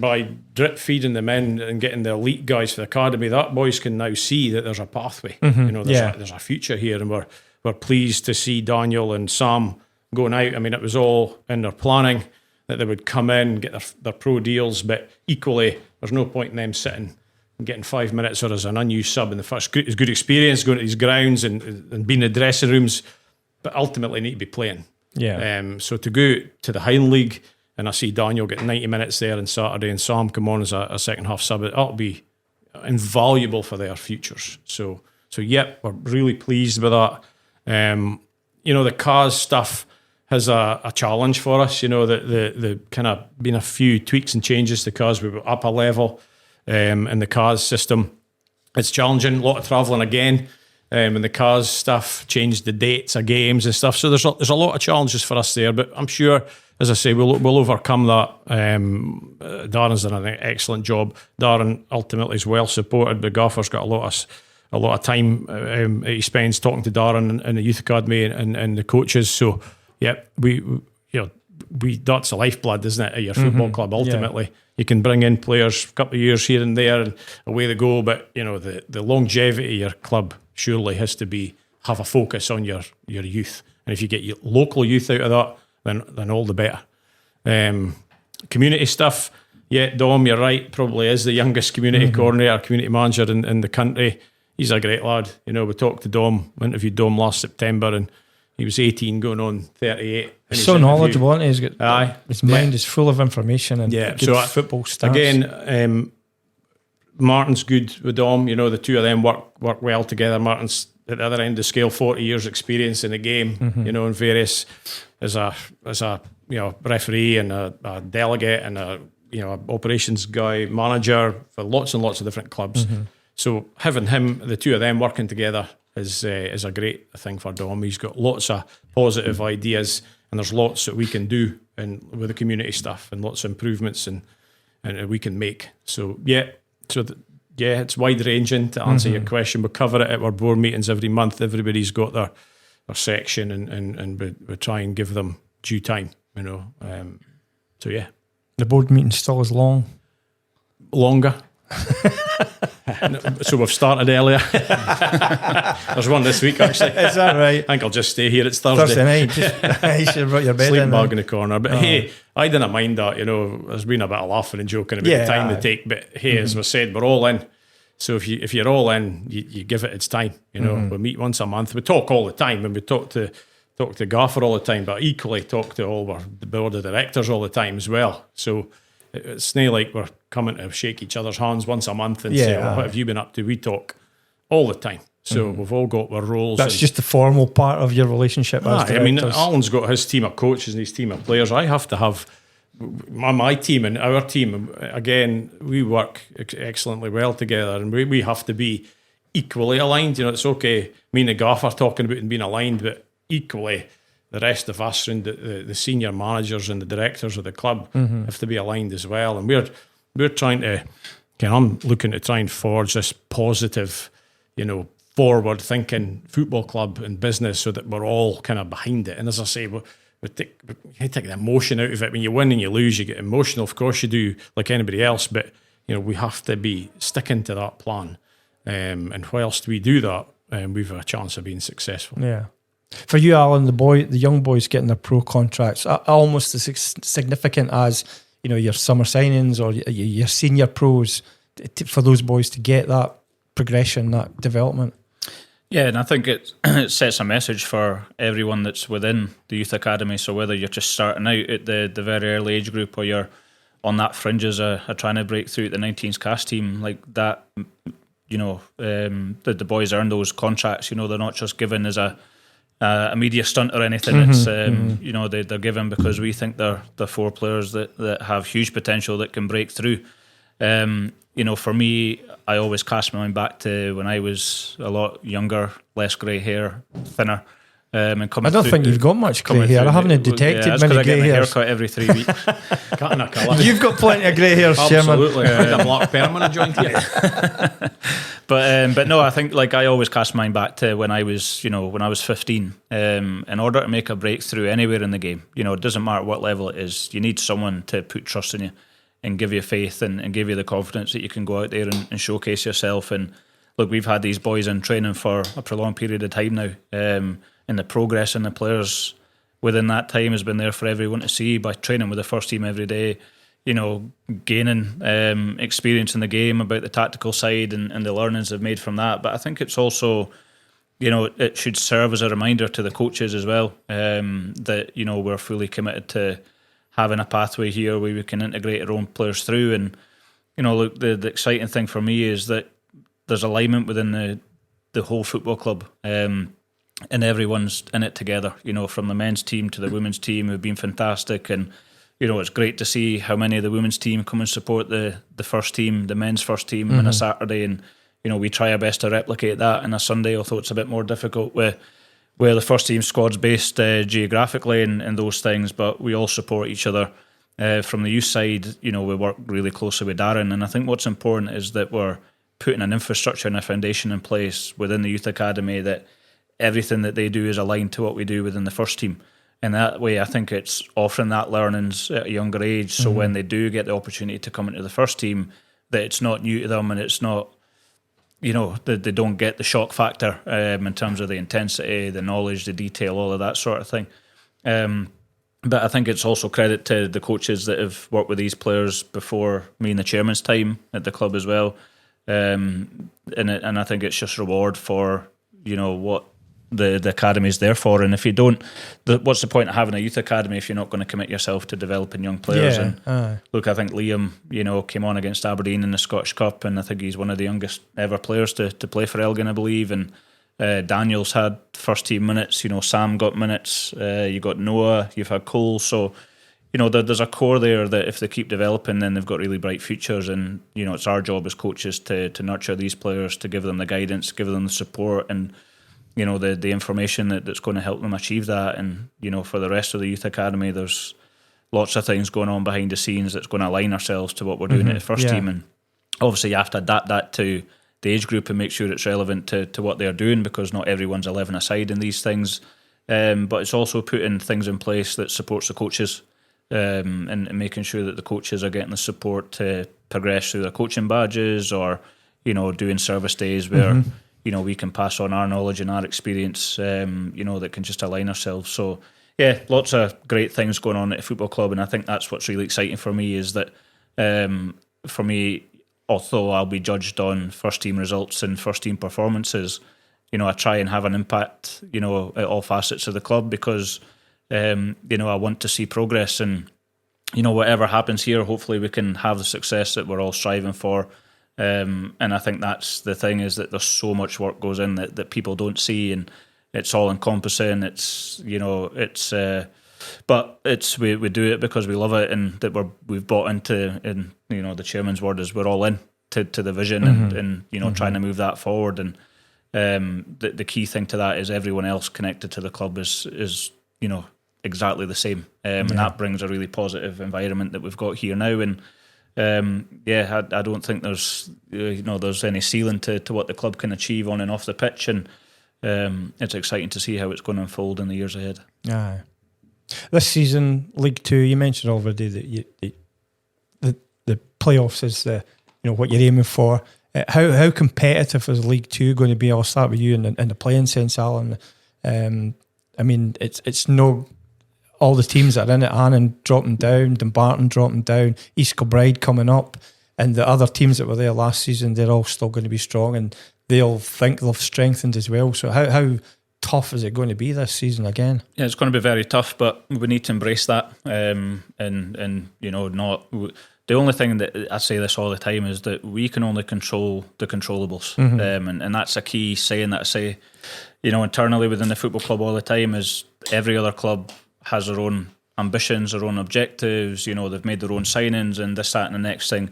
by drip feeding them in and getting the elite guys for the academy, that boys can now see that there's a pathway. There's a future here, and we're pleased to see Daniel and Sam going out. I mean, it was all in their planning that they would come in, get their pro deals, but equally, there's no point in them sitting and getting 5 minutes or as an unused sub in the first. It's good experience going to these grounds and being in the dressing rooms, but ultimately need to be playing. So to go to the Highland League, and I see Daniel get 90 minutes there on Saturday and Sam come on as a second half sub, that'll be invaluable for their futures. So we're really pleased with that. The cars stuff has a challenge for us. The kind of been a few tweaks and changes to cars. We were up a level in the cars system. It's challenging, a lot of travelling again, and the cars stuff changed the dates of games and stuff. So there's a lot of challenges for us there, but I'm sure, as I say, we'll overcome that. Darren's done an excellent job. Darren ultimately is well supported, but Gaffer's got a lot of time he spends talking to Darren and the youth academy and the coaches. So we that's the lifeblood, isn't it, of your football club ultimately. You can bring in players a couple of years here and there and away they go, but the longevity of your club surely has to have a focus on your youth. And if you get your local youth out of that, then all the better. Community stuff, Dom, you're right, probably is the youngest community coordinator, community manager in the country. He's a great lad. We talked to Dom, interviewed Dom last September, and he was 18 going on 38. He's so knowledgeable, isn't he? He's got, his mind is full of information and good football stats. Again, Martin's good with Dom. The two of them work well together. Martin's at the other end of the scale, 40 years experience in the game, you know, in various, as a referee and a delegate and a operations guy, manager for lots and lots of different clubs. So having the two of them working together is a great thing for Dom. He's got lots of positive ideas, and there's lots that we can do with the community stuff, and lots of improvements and we can make. So it's wide ranging. To answer your question, we cover it at our board meetings every month. Everybody's got their section, and we try and give them due time. You know, The board meeting still is longer. So we've started earlier. There's one this week, actually. Is that right? I think I'll just stay here. It's Thursday night. You should have brought your bed sleeping in. bag in the corner. But hey, I didn't mind that. You know, there's been a bit of laughing and joking about the time they take. But hey, as we said, we're all in. So if you're all in, you give it its time. You know, we meet once a month. We talk all the time, and we talk to Gaffer all the time. But equally talk to the board of directors all the time as well. So it's not like we're coming to shake each other's hands once a month and say, well, what have you been up to? We talk all the time. So we've all got our roles. That's just the formal part of your relationship as directors. I mean, Alan's got his team of coaches and his team of players. I have to have my team and our team. Again, we work excellently well together, and we have to be equally aligned. You know, it's okay, me and the Gaffer talking about and being aligned, but equally the rest of us and the senior managers and the directors of the club have to be aligned as well. And we're trying to, I'm looking to try and forge this positive, you know, forward thinking football club and business, so that we're all kind of behind it. And as I say, we take the emotion out of it. When you win and you lose, you get emotional. Of course you do, like anybody else, but you know, we have to be sticking to that plan. And whilst we do that, we've a chance of being successful. Yeah. For you, Alan, the young boys getting their pro contracts are almost as significant as, you know, your summer signings or your senior pros, for those boys to get that progression, that development. Yeah, and I think it sets a message for everyone that's within the youth academy. So whether you're just starting out at the very early age group, or you're on that fringes are trying to break through at the 19s cast team, like that, you know, the boys earn those contracts. You know, they're not just given as a media stunt or anything. It's you know, they're given because we think they're 4 players that have huge potential that can break through. You know, for me, I always cast my mind back to when I was a lot younger, less grey hair, thinner. And coming I don't think you've got much grey hair. I haven't detected many grey hairs. I get my haircut every 3 weeks. Cutting a colour. You've got plenty of grey hairs, Chairman. Absolutely. A black permanent joint here. But no, I think like I always cast mine back to when I was 15. In order to make a breakthrough anywhere in the game, you know, it doesn't matter what level it is, you need someone to put trust in you and give you faith and give you the confidence that you can go out there and showcase yourself. And look, we've had these boys in training for a prolonged period of time now, and the progress in the players within that time has been there for everyone to see by training with the first team every day, you know, gaining experience in the game about the tactical side and the learnings they've made from that. But I think it's also, you know, it should serve as a reminder to the coaches as well, that, you know, we're fully committed to having a pathway here where we can integrate our own players through. And, you know, look, the exciting thing for me is that there's alignment within the whole football club, and everyone's in it together, you know, from the men's team to the women's team who've been fantastic. And, you know, it's great to see how many of the women's team come and support the first team, the men's first team on a Saturday. And, you know, we try our best to replicate that on a Sunday, although it's a bit more difficult where the first team squad's based geographically and those things, but we all support each other. From the youth side, you know, we work really closely with Darren, and I think what's important is that we're putting an infrastructure and a foundation in place within the youth academy that everything that they do is aligned to what we do within the first team. And that way, I think it's offering that learnings at a younger age, so when they do get the opportunity to come into the first team, that it's not new to them and it's not, you know, they don't get the shock factor in terms of the intensity, the knowledge, the detail, all of that sort of thing. But I think it's also credit to the coaches that have worked with these players before me and the chairman's time at the club as well. And I think it's just reward for, you know, what the academy is there for. And if you don't, what's the point of having a youth academy if you're not going to commit yourself to developing young players? Look, I think Liam, you know, came on against Aberdeen in the Scottish Cup, and I think he's one of the youngest ever players to play for Elgin, I believe. And Daniel's had first team minutes. Sam got minutes. You got Noah. You've had Cole. So there's a core there that if they keep developing, then they've got really bright futures. And it's our job as coaches to nurture these players, to give them the guidance, give them the support, and the information that's going to help them achieve that. And for the rest of the youth academy, there's lots of things going on behind the scenes that's going to align ourselves to what we're doing at the first team. And obviously you have to adapt that to the age group and make sure it's relevant to what they're doing, because not everyone's 11 aside in these things. But it's also putting things in place that supports the coaches, and making sure that the coaches are getting the support to progress through their coaching badges, or doing service days where we can pass on our knowledge and our experience, that can just align ourselves. So yeah, lots of great things going on at a football club, and I think that's what's really exciting for me, is that for me, although I'll be judged on first team results and first team performances, I try and have an impact, at all facets of the club, because I want to see progress, and whatever happens here, hopefully we can have the success that we're all striving for. And I think that's the thing, is that there's so much work goes in that people don't see, and it's all encompassing. It's but we do it because we love it, and that we've bought into, and the chairman's word is we're all in to the vision, and trying to move that forward. And the key thing to that is everyone else connected to the club is exactly the same, and that brings a really positive environment that we've got here now. And I don't think there's there's any ceiling to what the club can achieve on and off the pitch, and it's exciting to see how it's going to unfold in the years ahead. Aye. This season, League Two, you mentioned already that the playoffs is what you're aiming for. How competitive is League Two going to be? I'll start with you in the playing sense, Alan. It's no all the teams that are in it, Annan dropping down, Dumbarton dropping down, East Kilbride coming up, and the other teams that were there last season, they're all still going to be strong, and they'll think they've strengthened as well. So how tough is it going to be this season again? Yeah, it's going to be very tough, but we need to embrace that, and not. The only thing that I say this all the time is that we can only control the controllables, and that's a key saying that I say, internally within the football club all the time, is every other club has their own ambitions, their own objectives. They've made their own signings and this, that, and the next thing.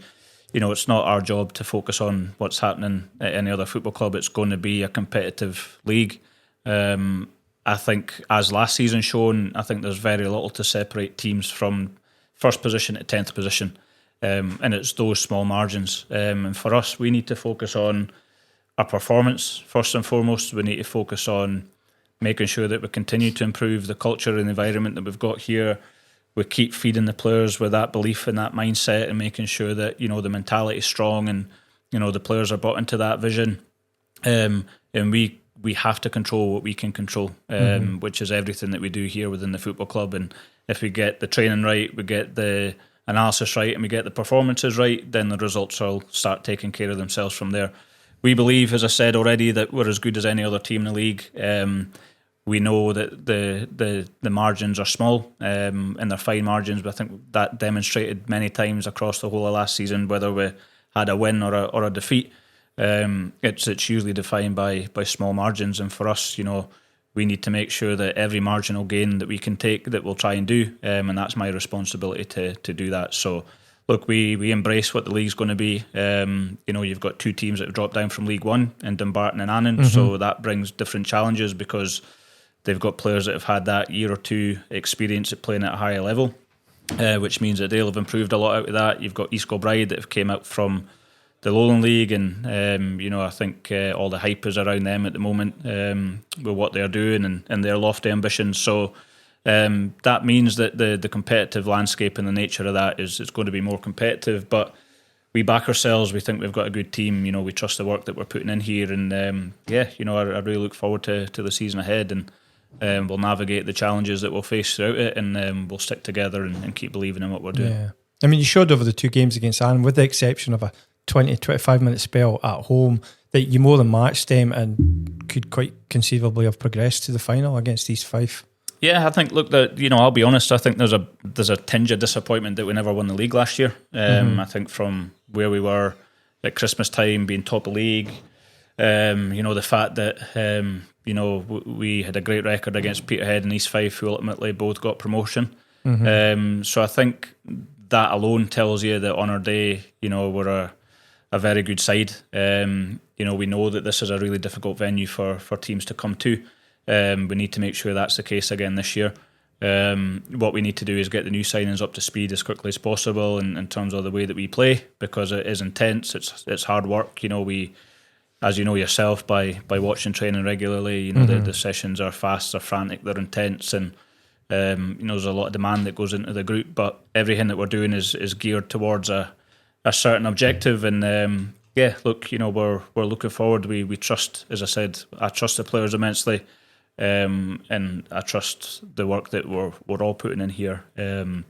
It's not our job to focus on what's happening at any other football club. It's going to be a competitive league. I think, as last season shown, I think there's very little to separate teams from first position to 10th position. And it's those small margins. And for us, we need to focus on our performance first and foremost. We need to focus on making sure that we continue to improve the culture and environment that we've got here. We keep feeding the players with that belief and that mindset, and making sure that the mentality is strong, and the players are bought into that vision. And we have to control what we can control, which is everything that we do here within the football club. And if we get the training right, we get the analysis right, and we get the performances right, then the results will start taking care of themselves from there. We believe, as I said already, that we're as good as any other team in the league. We know that the margins are small, and they're fine margins, but I think that demonstrated many times across the whole of last season, whether we had a win or a defeat. It's usually defined by small margins, and for us, we need to make sure that every marginal gain that we can take, that we'll try and do, and that's my responsibility to do that. So look, we embrace what the league's going to be. You've got two teams that have dropped down from League One, in Dumbarton and Annan, so that brings different challenges, because they've got players that have had that year or two experience at playing at a higher level, which means that they'll have improved a lot out of that. You've got East Kilbride that have came up from the Lowland League, and I think all the hype is around them at the moment, with what they're doing and their lofty ambitions. So that means that the competitive landscape and the nature of that is it's going to be more competitive, but we back ourselves. We think we've got a good team. We trust the work that we're putting in here, and I really look forward to the season ahead, and we'll navigate the challenges that we'll face throughout it, and we'll stick together and keep believing in what we're doing. Yeah. I mean, you showed over the two games against Annan, with the exception of a 20-25 minute spell at home, that you more than matched them and could quite conceivably have progressed to the final against East Fife. Yeah, I think, look, I'll be honest, I think there's a tinge of disappointment that we never won the league last year. I think from where we were at Christmas time, being top of league, The fact that we had a great record against Peterhead and East Fife, who ultimately both got promotion. So I think that alone tells you that on our day, we're a very good side. We know that this is a really difficult venue for teams to come to. We need to make sure that's the case again this year. What we need to do is get the new signings up to speed as quickly as possible in terms of the way that we play, because it is intense. It's hard work. We, as you know yourself, by watching training regularly, the sessions are fast, they're frantic, they're intense, and there's a lot of demand that goes into the group. But everything that we're doing is geared towards a certain objective. And we're looking forward. We trust, as I said, I trust the players immensely. And I trust the work that we're all putting in here, and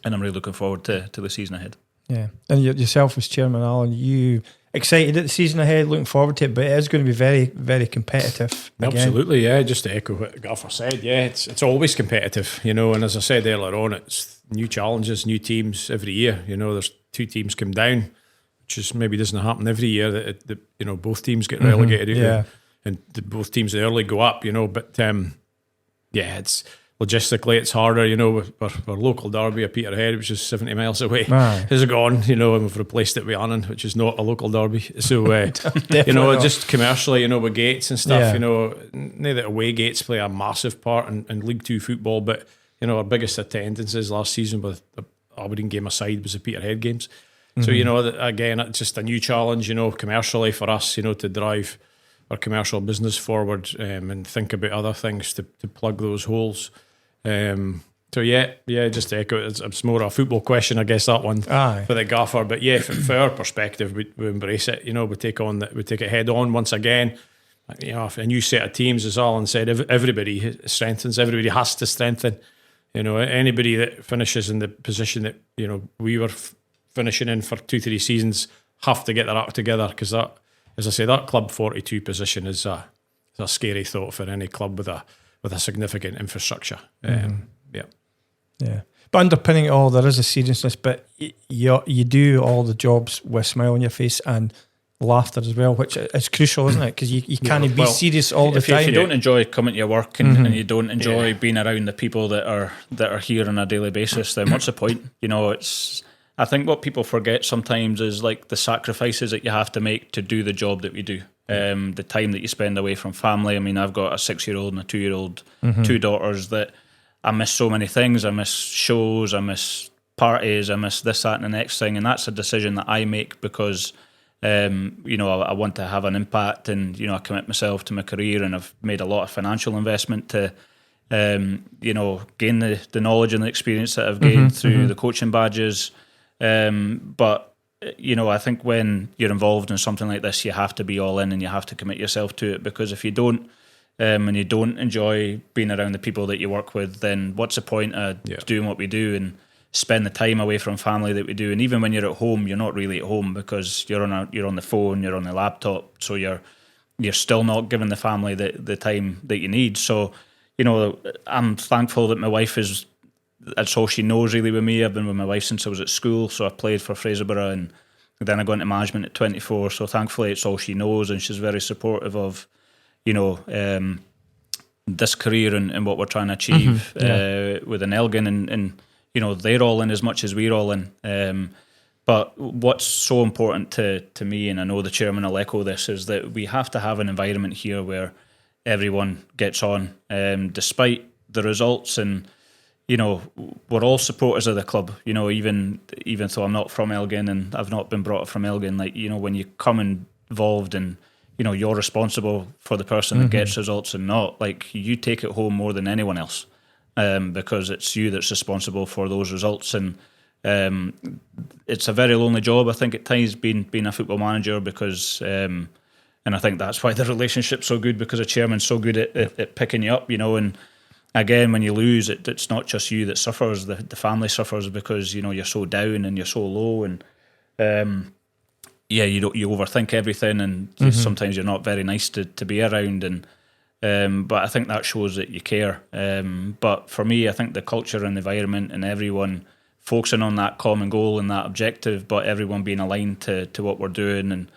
I'm really looking forward to the season ahead. Yeah, and yourself as chairman, Alan, you excited at the season ahead, looking forward to it, but it is going to be very, very competitive. Absolutely, yeah. Just to echo what Gaffer said, yeah, it's always competitive, and as I said earlier on, it's new challenges, new teams every year. There's 2 teams come down, which is maybe doesn't happen every year. That both teams get relegated. Yeah. And both teams early go up, but it's logistically it's harder, our local derby of Peterhead, which is 70 miles away, is gone, and we've replaced it with Annan, which is not a local derby. So, just commercially, with gates and stuff, know that away gates play a massive part in League 2 football, but, our biggest attendances last season with the Aberdeen game aside was the Peterhead games. So, again, it's just a new challenge, commercially for us, to drive our commercial business forward, and think about other things to plug those holes. Just to echo it, it's more a football question, I guess, that one for the Gaffer. But yeah, from our perspective, we embrace it. We take it head on once again. A new set of teams, as Alan said, everybody strengthens. Everybody has to strengthen. Anybody that finishes in the position that we were finishing in for 2-3 seasons have to get their act together, because that, as I say, that Club 42 position is a scary thought for any club with a significant infrastructure. Yeah. But underpinning it all, there is a seriousness. But you do all the jobs with a smile on your face and laughter as well, which is crucial, isn't it? Because you can't be serious all the time. If you don't enjoy coming to your work and you don't enjoy being around the people that are here on a daily basis, then what's the point? I think what people forget sometimes is like the sacrifices that you have to make to do the job that we do. The time that you spend away from family. I mean, I've got a 6-year-old and a 2-year-old, 2 daughters, that I miss so many things. I miss shows, I miss parties, I miss this, that and the next thing. And that's a decision that I make because, I want to have an impact, and, I commit myself to my career, and I've made a lot of financial investment to gain the knowledge and the experience that I've gained through the coaching badges. But I think when you're involved in something like this, you have to be all in and you have to commit yourself to it, because if you don't, and you don't enjoy being around the people that you work with, then what's the point of doing what we do and spend the time away from family that we do? And even when you're at home, you're not really at home, because you're on the phone, you're on the laptop, so you're still not giving the family the time that you need. So, I'm thankful that my wife that's all she knows really with me. I've been with my wife since I was at school, so I played for Fraserburgh, and then I got into management at 24. So thankfully it's all she knows, and she's very supportive of, this career and what we're trying to achieve within Elgin, and they're all in as much as we're all in. But what's so important to me, and I know the chairman will echo this, is that we have to have an environment here where everyone gets on, despite the results. And we're all supporters of the club, even though I'm not from Elgin and I've not been brought up from Elgin. Like, when you come involved and, you're responsible for the person that gets results and not, like, you take it home more than anyone else, because it's you that's responsible for those results. And it's a very lonely job, I think, at times, being a football manager, because, and I think that's why the relationship's so good, because the chairman's so good at picking you up, and again, when you lose, it's not just you that suffers, the family suffers, because, you're so down and you're so low, and you overthink everything, and sometimes you're not very nice to be around, and but I think that shows that you care. But for me, I think the culture and the environment and everyone focusing on that common goal and that objective, but everyone being aligned to what we're doing,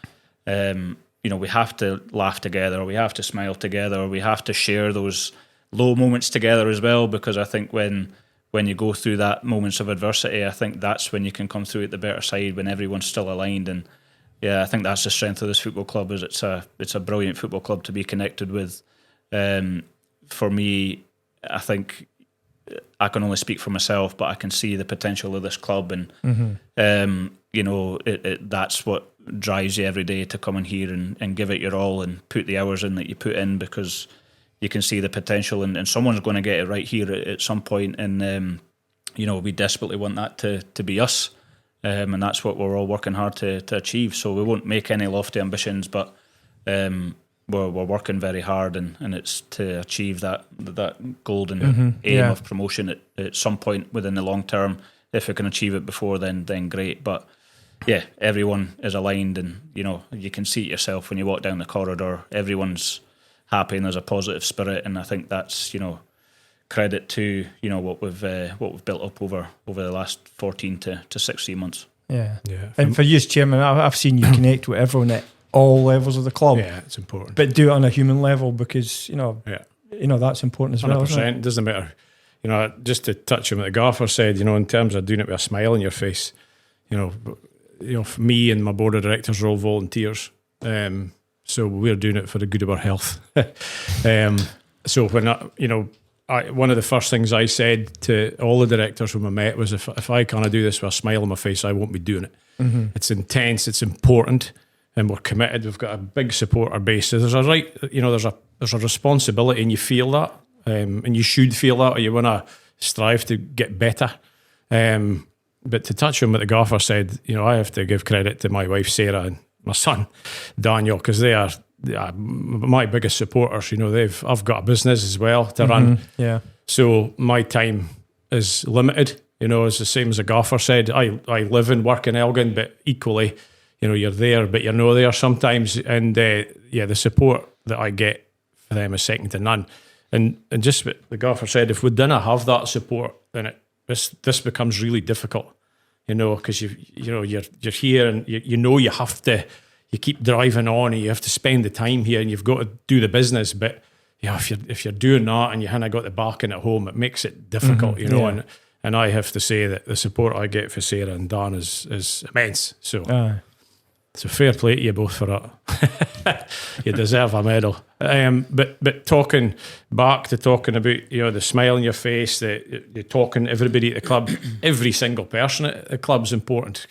and we have to laugh together, or we have to smile together, or we have to share those low moments together as well, because I think when you go through that moments of adversity, I think that's when you can come through at the better side, when everyone's still aligned. And yeah, I think that's the strength of this football club, is it's a brilliant football club to be connected with. For me, I think I can only speak for myself, but I can see the potential of this club, and that's what drives you every day to come in here and give it your all and put the hours in that you put in, because you can see the potential, and someone's going to get it right here at some point, and we desperately want that to be us, and that's what we're all working hard to achieve. So we won't make any lofty ambitions, but we're working very hard, and it's to achieve that golden aim of promotion at some point within the long term. If we can achieve it before then great. But yeah, everyone is aligned, and you can see it yourself when you walk down the corridor. Everyone's happy, and there's a positive spirit, and I think that's credit to what we've built up over the last 14 to 16 months. Yeah. And for you as chairman, I've seen you connect with everyone at all levels of the club. Yeah, it's important. But do it on a human level, because that's important as well. 100%. It doesn't matter. Just to touch on what the Gaffer said, in terms of doing it with a smile on your face, for me and my board of directors are all volunteers. So we're doing it for the good of our health. So when one of the first things I said to all the directors when we met was, if I can't do this with a smile on my face, I won't be doing it. Mm-hmm. It's intense, it's important, and we're committed. We've got a big supporter base. So there's a responsibility, and you feel that, and you should feel that, or you want to strive to get better. But to touch on what the Gaffer said, I have to give credit to my wife Sarah and my son Daniel, because they are my biggest supporters. I've got a business as well to run. Yeah. So my time is limited. It's the same as the Gaffer said. I live and work in Elgin, but equally, you're there, but you're not there sometimes. And the support that I get for them is second to none. And just what the Gaffer said, if we didn't have that support, then this becomes really difficult. Because you're here, and you have to. You keep driving on, and you have to spend the time here, and you've got to do the business. But if you're doing that and you haven't got the backing at home, it makes it difficult, And I have to say that the support I get for Sarah and Dan is immense. So fair play to you both for that. You deserve a medal. But talking back to talking about the smile on your face, you're talking to everybody at the club, every single person at the club's important.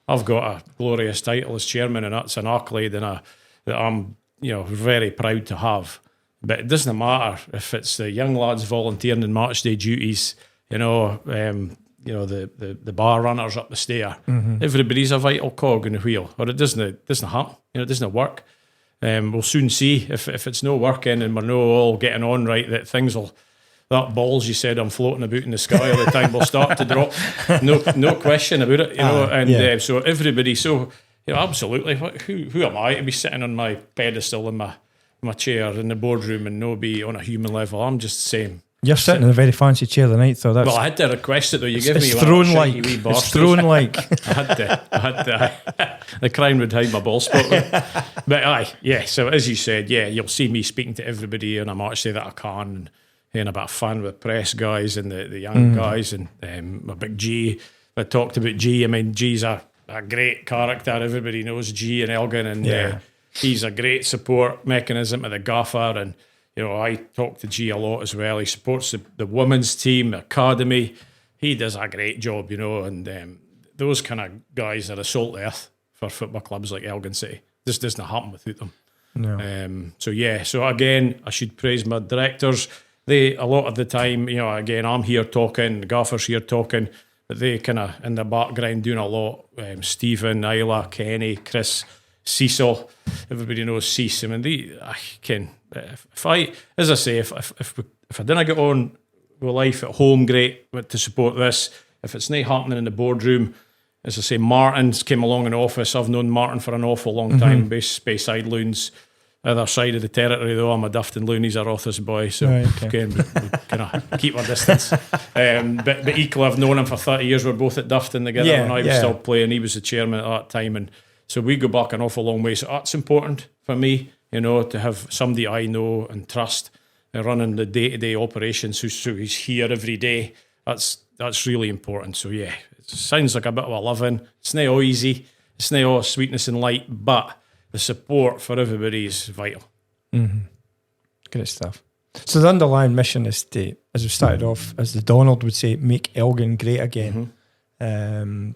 I've got a glorious title as chairman, and that's an accolade that I'm very proud to have. But it doesn't matter if it's the young lads volunteering in match day duties, the bar runners up the stair. Mm-hmm. Everybody's a vital cog in the wheel, or it doesn't happen. It doesn't work. We'll soon see if it's no working and we're not all getting on right, that balls you said I'm floating about in the sky all the time will start to drop. No question about it. So everybody, absolutely. Who am I to be sitting on my pedestal in my chair in the boardroom and not be on a human level? I'm just the same. You're sitting in a very fancy chair tonight, though. Well, I had to request it, though. You give me one. It's throne like. I had to. The crown would hide my ball spot. But so as you said, you'll see me speaking to everybody on a match day that I can, and a bit of fun with press guys and the young guys, and my big G. I talked about G. I mean, G's a great character. Everybody knows G in Elgin, and he's a great support mechanism to the Gaffer, and I talk to G a lot as well. He supports the women's team, the academy. He does a great job, and those kind of guys are the salt earth for football clubs like Elgin City. This doesn't happen without them. No. So again, I should praise my directors. They, a lot of the time, again, I'm here talking, the Gaffer's here talking, but they kind of in the background doing a lot. Stephen, Isla, Kenny, Chris, Cecil, everybody knows Cease. I mean, if I didn't get on with life at home, great, but to support this, if it's not happening in the boardroom, as I say, Martin's came along in office. I've known Martin for an awful long time, Bayside Loons. Other side of the territory, though, I'm a Dufton Loon, he's a Rothes boy, so again, we kind of keep our distance. But equally, I've known him for 30 years. We're both at Dufton together when I was still playing. He was the chairman at that time, and So we go back an awful long way. So that's important for me, to have somebody I know and trust running the day-to-day operations who's here every day. That's really important. So yeah, it sounds like a bit of a loving. It's not all easy. It's not all sweetness and light, but the support for everybody is vital. Great stuff. So the underlying mission is to, as we started off, as the Donald would say, make Elgin great again. And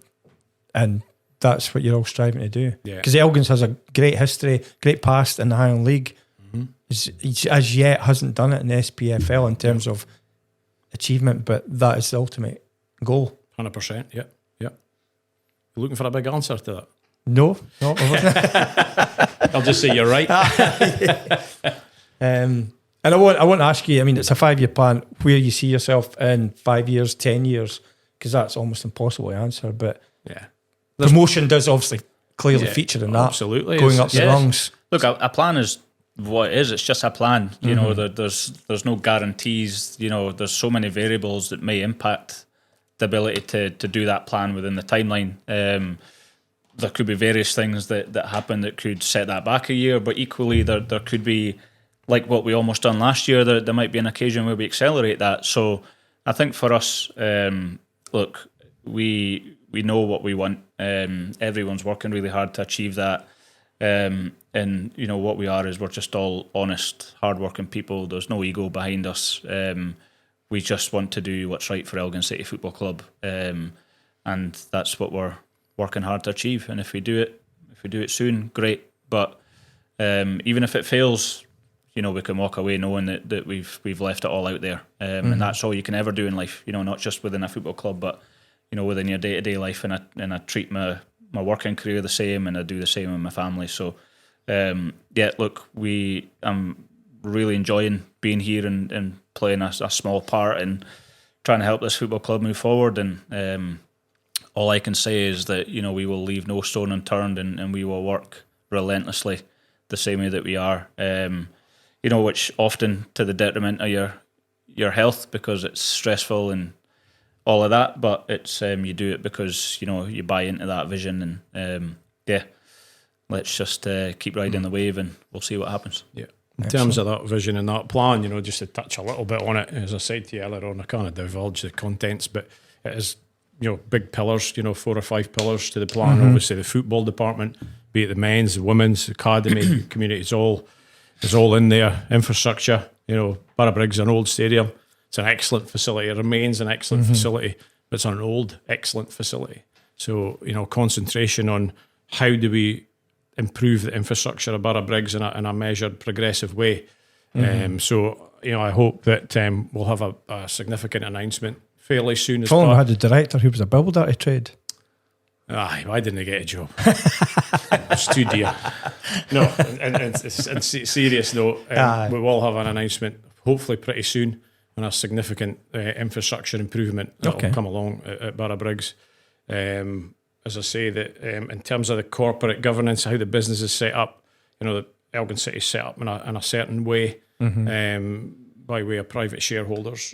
that's what you're all striving to do. Because Elgin's has a great history, great past in the Highland League. He as yet hasn't done it in the SPFL in terms of achievement, but that is the ultimate goal. 100%, yeah. You're looking for a big answer to that? No, I wasn't. I'll just say you're right. And I want to ask you, I mean, it's a 5-year plan, where you see yourself in 5 years, 10 years, because that's almost impossible to answer, but promotion does obviously clearly feature in that. Absolutely. Going up the rungs. Look, a plan is what it is. It's just a plan. There's no guarantees. There's so many variables that may impact the ability to do that plan within the timeline. There could be various things that happen that could set that back a year, but equally there could be, like what we almost done last year, there might be an occasion where we accelerate that. So I think for us, look, we know what we want. Everyone's working really hard to achieve that. And what we are is we're just all honest, hard-working people. There's no ego behind us. We just want to do what's right for Elgin City Football Club, and that's what we're working hard to achieve. And if we do it soon, great. But even if it fails, we can walk away knowing that we've left it all out there, and that's all you can ever do in life. Not just within a football club, but within your day-to-day life. And I treat my working career the same, and I do the same with my family. So look, I'm really enjoying being here and playing a small part in trying to help this football club move forward. And all I can say is that we will leave no stone unturned, and we will work relentlessly the same way that we are. Which often to the detriment of your health, because it's stressful and all of that, but it's you do it because you buy into that vision, and let's just keep riding the wave, and we'll see what happens. In terms of that vision and that plan, just to touch a little bit on it, as I said to you earlier on, I can't divulge the contents, but it is big pillars, 4 or 5 pillars to the plan. Obviously the football department, be it the men's, the women's, the academy, the community, is all in there. Infrastructure, Borough Briggs is an old stadium. It's an excellent facility. It remains an excellent facility, but it's an old, excellent facility. So, concentration on how do we improve the infrastructure of Borough Briggs in a measured, progressive way. So, I hope that we'll have a significant announcement fairly soon. Fulham had a director who was a builder to trade. Why didn't they get a job? It's too dear. No, and serious note, we will have an announcement hopefully pretty soon on a significant infrastructure improvement that will come along at Borough Briggs. As I say, that in terms of the corporate governance, how the business is set up, the Elgin City is set up in a certain way by way of private shareholders.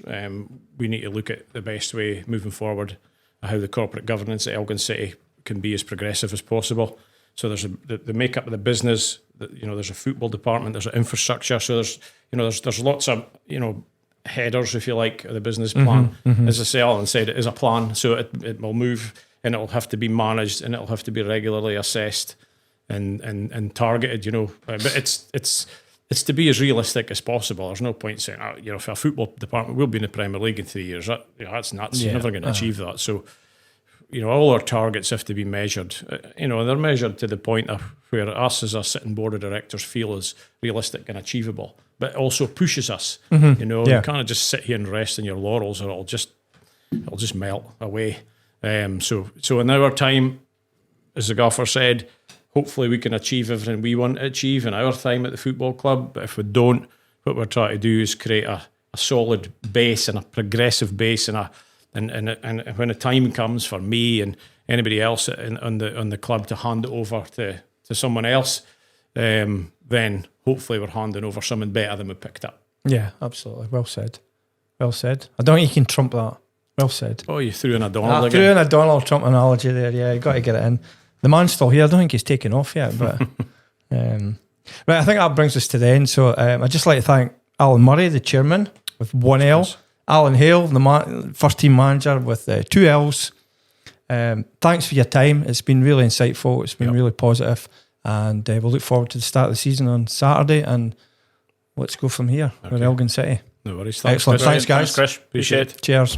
We need to look at the best way moving forward, how the corporate governance at Elgin City can be as progressive as possible. So there's the makeup of the business. There's a football department. There's an infrastructure. So there's lots of headers, if you like, of the business plan. As I say, Allan said, it is a plan, so it will move, and it'll have to be managed, and it'll have to be regularly assessed and targeted. But it's to be as realistic as possible. There's no point saying, if a football department will be in the Premier League in 3 years, that's nuts. You're never going to achieve that. So, all our targets have to be measured. They're measured to the point of where us as a sitting board of directors feel is realistic and achievable, but also pushes us. You can't just sit here and rest in your laurels, or it'll just melt away. So in our time, as the gaffer said, hopefully we can achieve everything we want to achieve in our time at the football club. But if we don't, what we're trying to do is create a solid base and a progressive base, and when the time comes for me and anybody else on the club to hand it over to someone else, then hopefully we're handing over something better than we picked up. Yeah, absolutely. Well said. Well said. I don't think you can trump that. Well said. Oh, you threw in a Donald again. Threw in a Donald Trump analogy there. Yeah, you got to get it in. The man's still here. I don't think he's taken off yet, but right. I think that brings us to the end. So I'd just like to thank Alan Murray, the chairman, with 1 L. Allan Hale, the first team manager, with 2 L's. Thanks for your time. It's been really insightful. It's been really positive, and we'll look forward to the start of the season on Saturday. And let's go from here with Elgin City. No worries. Excellent. Thanks, guys. Thanks, Chris. Appreciate it. Cheers.